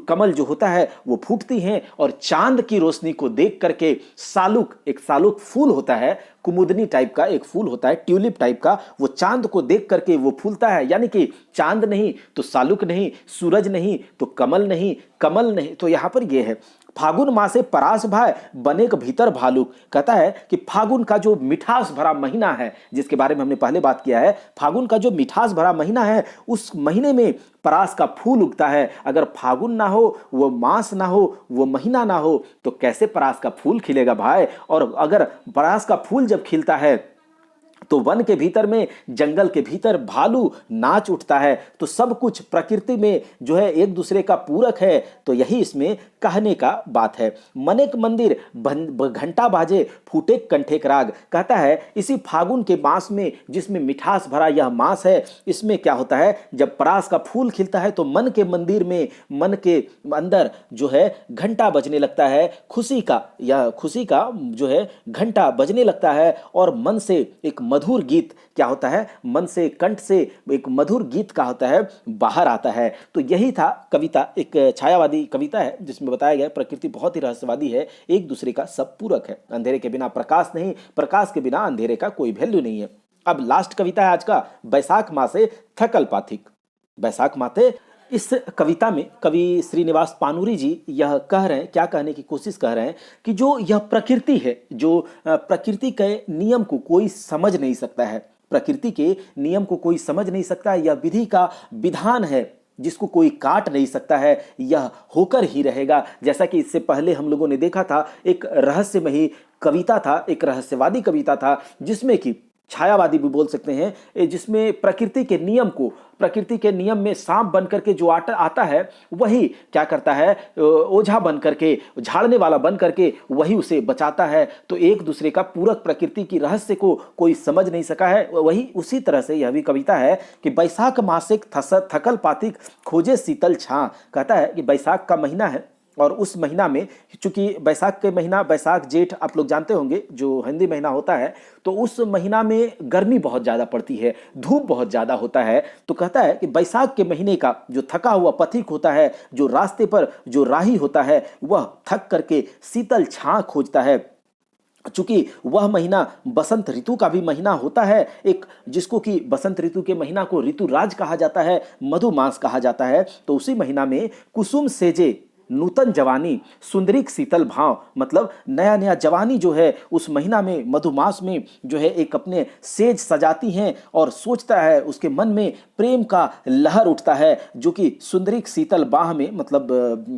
कमल जो होता है वो फूटती हैं। और चांद की रोशनी को देख करके सालुक, एक सालुक फूल होता है, कुमुदनी टाइप का एक फूल होता है, ट्यूलिप टाइप का, वो चांद को देख करके वो फूलता है। यानी कि चांद नहीं तो सालुक नहीं, सूरज नहीं तो कमल नहीं, कमल नहीं तो यहां पर ये है फागुन मासे परास भाय बनेक भीतर भालुक। कहता है कि फागुन का जो मिठास भरा महीना है, जिसके बारे में हमने पहले बात किया है, फागुन का जो मिठास भरा महीना है, उस महीने में परास का फूल उगता है। अगर फागुन ना हो, वो मास ना हो, वो महीना ना हो, तो कैसे परास का फूल खिलेगा भाई। और अगर परास का फूल जब खिलता है तो वन के भीतर में, जंगल के भीतर भालू नाच उठता है। तो सब कुछ प्रकृति में जो है एक दूसरे का पूरक है। तो यही इसमें कहने का बात है। मनेक मंदिर घंटा बाजे फूटे कंठेक राग। कहता है इसी फागुन के मास में, जिसमें मिठास भरा यह मास है, इसमें क्या होता है, जब परास का फूल खिलता है तो मन के मंदिर में, मन के अंदर जो है घंटा बजने लगता है, खुशी का, या खुशी का जो है घंटा बजने लगता है। और मन से एक मधुर गीत क्या होता है, मन से, कंठ से एक मधुर गीत का होता है, बाहर आता है। तो यही था कविता, एक छायावादी कविता है जिसमें बताया गया प्रकृति बहुत ही रहस्यवादी है, एक दूसरे का सब पूरक है। अंधेरे के बिना प्रकाश नहीं, प्रकाश के बिना अंधेरे का कोई वैल्यू नहीं है। अब लास्ट कविता है आज का, बैसाख मासे थकल पाथिक। बैसाख माथे, इस कविता में कवि श्रीनिवास पानूरी जी यह कह रहे हैं, क्या कहने की कोशिश कर रहे हैं कि जो यह प्रकृति है, जो प्रकृति के नियम को कोई समझ नहीं सकता है, प्रकृति के नियम को कोई समझ नहीं सकता, यह विधि का विधान है जिसको कोई काट नहीं सकता है, यह होकर ही रहेगा। जैसा कि इससे पहले हम लोगों ने देखा था, एक रहस्यमयी कविता था, एक रहस्यवादी कविता था, जिसमें कि छायावादी भी बोल सकते हैं, जिसमें प्रकृति के नियम को, प्रकृति के नियम में सांप बन करके जो आता है वही क्या करता है, ओझा बन करके, झाड़ने वाला बन करके वही उसे बचाता है। तो एक दूसरे का पूरक प्रकृति की रहस्य को कोई समझ नहीं सका है। वही उसी तरह से यह भी कविता है कि बैसाख मासिक थकल पातिक खोजे शीतल छां। कहता है कि बैसाख का महीना है और उस महीना में, चूंकि बैसाख के महीना, बैसाख जेठ आप लोग जानते होंगे जो हिंदी महीना होता है, तो उस महीना में गर्मी बहुत ज़्यादा पड़ती है, धूप बहुत ज़्यादा होता है। तो कहता है कि बैसाख के महीने का जो थका हुआ पथिक होता है, जो रास्ते पर जो राही होता है, वह थक करके शीतल छां खोजता है। चूंकि वह महीना बसंत ऋतु का भी महीना होता है, एक जिसको कि बसंत ऋतु के महीना को ऋतुराज कहा जाता है, मधुमास कहा जाता है। तो उसी महीना में कुसुम सेजे नूतन जवानी सुंदरिक शीतल भाव, मतलब नया नया जवानी जो है उस महीना में, मधुमास में जो है एक अपने सेज सजाती हैं और सोचता है, उसके मन में प्रेम का लहर उठता है, जो कि सुंदरिक शीतल बाह में, मतलब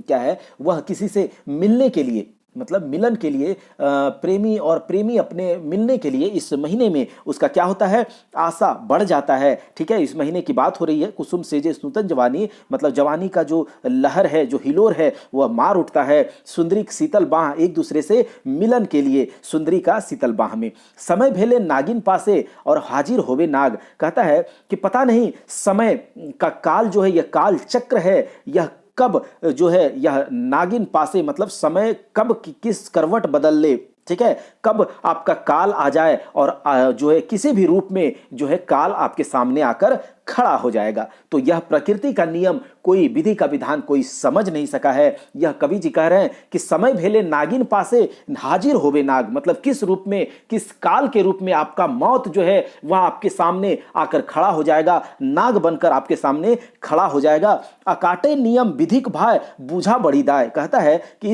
क्या है, वह किसी से मिलने के लिए, मतलब मिलन के लिए, प्रेमी और प्रेमी अपने मिलने के लिए इस महीने में उसका क्या होता है, आशा बढ़ जाता है। ठीक है, इस महीने की बात हो रही है। कुसुम सेजे नूतन जवानी, मतलब जवानी का जो लहर है, जो हिलोर है, वह मार उठता है। सुंदरी शीतल बाह, एक दूसरे से मिलन के लिए सुंदरी का शीतल बाह में। समय भेले नागिन पासे और हाजिर होवे नाग। कहता है कि पता नहीं समय का काल जो है, यह काल चक्र है, यह कब जो है, यह नागिन पासे, मतलब समय कब किस करवट बदल ले। ठीक है, कब आपका काल आ जाए और जो है किसी भी रूप में जो है काल आपके सामने आकर खड़ा हो जाएगा। तो यह प्रकृति का नियम, कोई विधि का विधान कोई समझ नहीं सका है। यह कवि जी कह रहे हैं कि समय भेले नागिन पासे हाजिर होवे नाग, मतलब किस रूप में, किस काल के रूप में आपका मौत जो है वह आपके सामने आकर खड़ा हो जाएगा, नाग बनकर आपके सामने खड़ा हो जाएगा। अकाटे नियम विधिक भाई बूझा बड़ी दाय। कहता है कि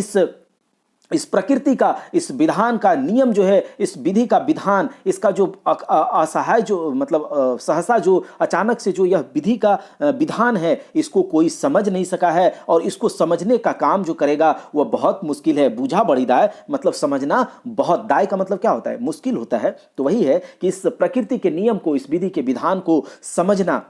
इस प्रकृति का, इस विधान का नियम जो है, इस विधि का विधान, इसका जो असहाय, जो मतलब सहसा जो अचानक से जो यह विधि का विधान है, इसको कोई समझ नहीं सका है और इसको समझने का काम जो करेगा वह बहुत मुश्किल है। बूझा बड़ी दाय, मतलब समझना बहुत, दाय का मतलब क्या होता है, मुश्किल होता है। तो वही है कि इस प्रकृति के नियम को, इस विधि के विधान को समझना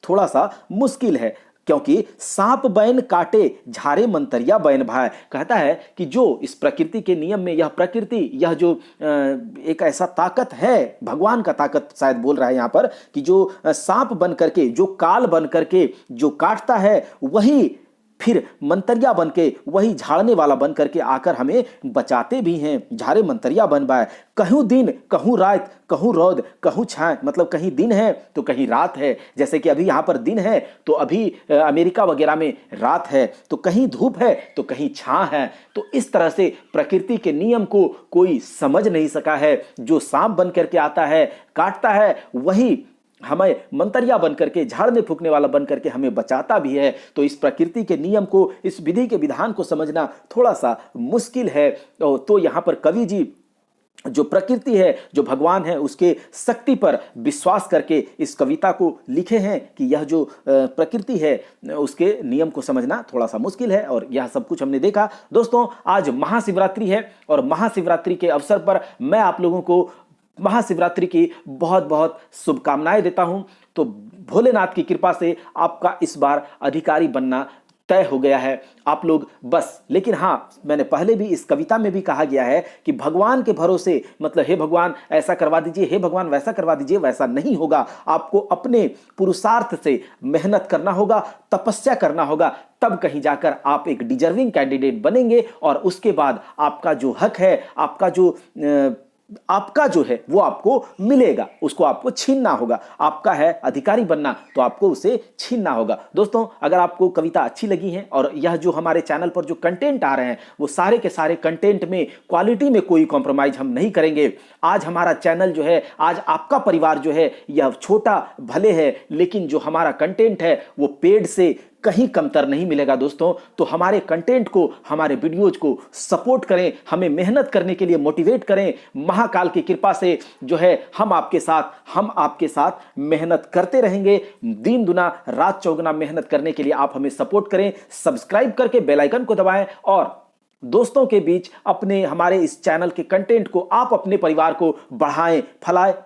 थोड़ा सा मुश्किल है, क्योंकि सांप बैन काटे झारे मंतरिया बैन भाई। कहता है कि जो इस प्रकृति के नियम में, यह प्रकृति, यह जो एक ऐसा ताकत है, भगवान का ताकत शायद बोल रहा है यहाँ पर, कि जो सांप बन करके, जो काल बन करके जो काटता है, वही फिर मंतरिया बन के वही झाड़ने वाला बन करके आकर हमें बचाते भी हैं। झारे मंतरिया बन बाय, कहूँ दिन कहूँ रात, कहूँ रौद कहूँ छाए, मतलब कहीं दिन है तो कहीं रात है। जैसे कि अभी यहाँ पर दिन है तो अभी अमेरिका वगैरह में रात है, तो कहीं धूप है तो कहीं छां है। तो इस तरह से प्रकृति के नियम को कोई समझ नहीं सका है। जो सांप बन करके आता है काटता है, वही हमें मंतरिया बन करके, झाड़ने फूकने वाला बन करके हमें बचाता भी है। तो इस प्रकृति के नियम को, इस विधि के विधान को समझना थोड़ा सा मुश्किल है। तो यहाँ पर कवि जी जो प्रकृति है, जो भगवान है, उसके शक्ति पर विश्वास करके इस कविता को लिखे हैं कि यह जो प्रकृति है उसके नियम को समझना थोड़ा सा मुश्किल है। और यह सब कुछ हमने देखा। दोस्तों, आज महाशिवरात्रि है और महाशिवरात्रि के अवसर पर मैं आप लोगों को महाशिवरात्रि की बहुत बहुत शुभकामनाएं देता हूं। तो भोलेनाथ की कृपा से आपका इस बार अधिकारी बनना तय हो गया है आप लोग बस। लेकिन हाँ, मैंने पहले भी इस कविता में भी कहा गया है कि भगवान के भरोसे, मतलब हे भगवान ऐसा करवा दीजिए, हे भगवान वैसा करवा दीजिए, वैसा नहीं होगा। आपको अपने पुरुषार्थ से मेहनत करना होगा, तपस्या करना होगा, तब कहीं जाकर आप एक डिजर्विंग कैंडिडेट बनेंगे। और उसके बाद आपका जो हक है, आपका जो है वो आपको मिलेगा, उसको आपको छीनना होगा। आपका है अधिकारी बनना, तो आपको उसे छीनना होगा। दोस्तों, अगर आपको कविता अच्छी लगी है और यह जो हमारे चैनल पर जो कंटेंट आ रहे हैं वो सारे के सारे कंटेंट में क्वालिटी में कोई कॉम्प्रोमाइज हम नहीं करेंगे। आज हमारा चैनल जो है, आज आपका परिवार जो है, यह छोटा भले है, लेकिन जो हमारा कंटेंट है वो पेड से कहीं कमतर नहीं मिलेगा। दोस्तों, तो हमारे कंटेंट को, हमारे वीडियोज को सपोर्ट करें, हमें मेहनत करने के लिए मोटिवेट करें। महाकाल की कृपा से जो है हम आपके साथ मेहनत करते रहेंगे। दिन दुना रात चौगुना मेहनत करने के लिए आप हमें सपोर्ट करें। सब्सक्राइब करके बेल आइकन को दबाएं और दोस्तों के बीच अपने हमारे इस चैनल के कंटेंट को आप अपने परिवार को बढ़ाएं,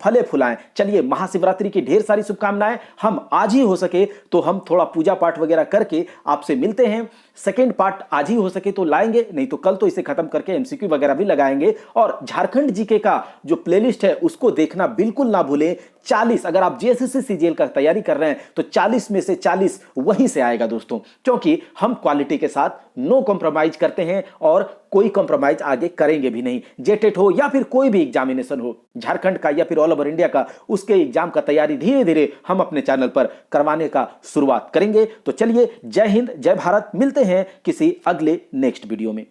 फले फुलाएं। चलिए, महाशिवरात्रि की ढेर सारी शुभकामनाएं। हम आज ही हो सके तो हम थोड़ा पूजा पाठ वगैरह करके आपसे मिलते हैं। सेकेंड पार्ट आज ही हो सके तो लाएंगे, नहीं तो कल तो इसे खत्म करके एमसीक्यू वगैरह भी लगाएंगे। और झारखंड जीके का जो प्लेलिस्ट है उसको देखना बिल्कुल ना भूलें। 40, अगर आप जेएसएससी सीजीएल का तैयारी कर रहे हैं तो 40 में से 40 वहीं से आएगा दोस्तों, क्योंकि हम क्वालिटी के साथ नो कॉम्प्रोमाइज करते हैं और कोई कॉम्प्रोमाइज आगे करेंगे भी नहीं। जेटेट हो या फिर कोई भी एग्जामिनेशन हो, झारखंड का या फिर ऑल ओवर इंडिया का, उसके एग्जाम का तैयारी धीरे धीरे हम अपने चैनल पर करवाने का शुरुआत करेंगे। तो चलिए, जय हिंद, जय भारत। मिलते हैं किसी अगले नेक्स्ट वीडियो में।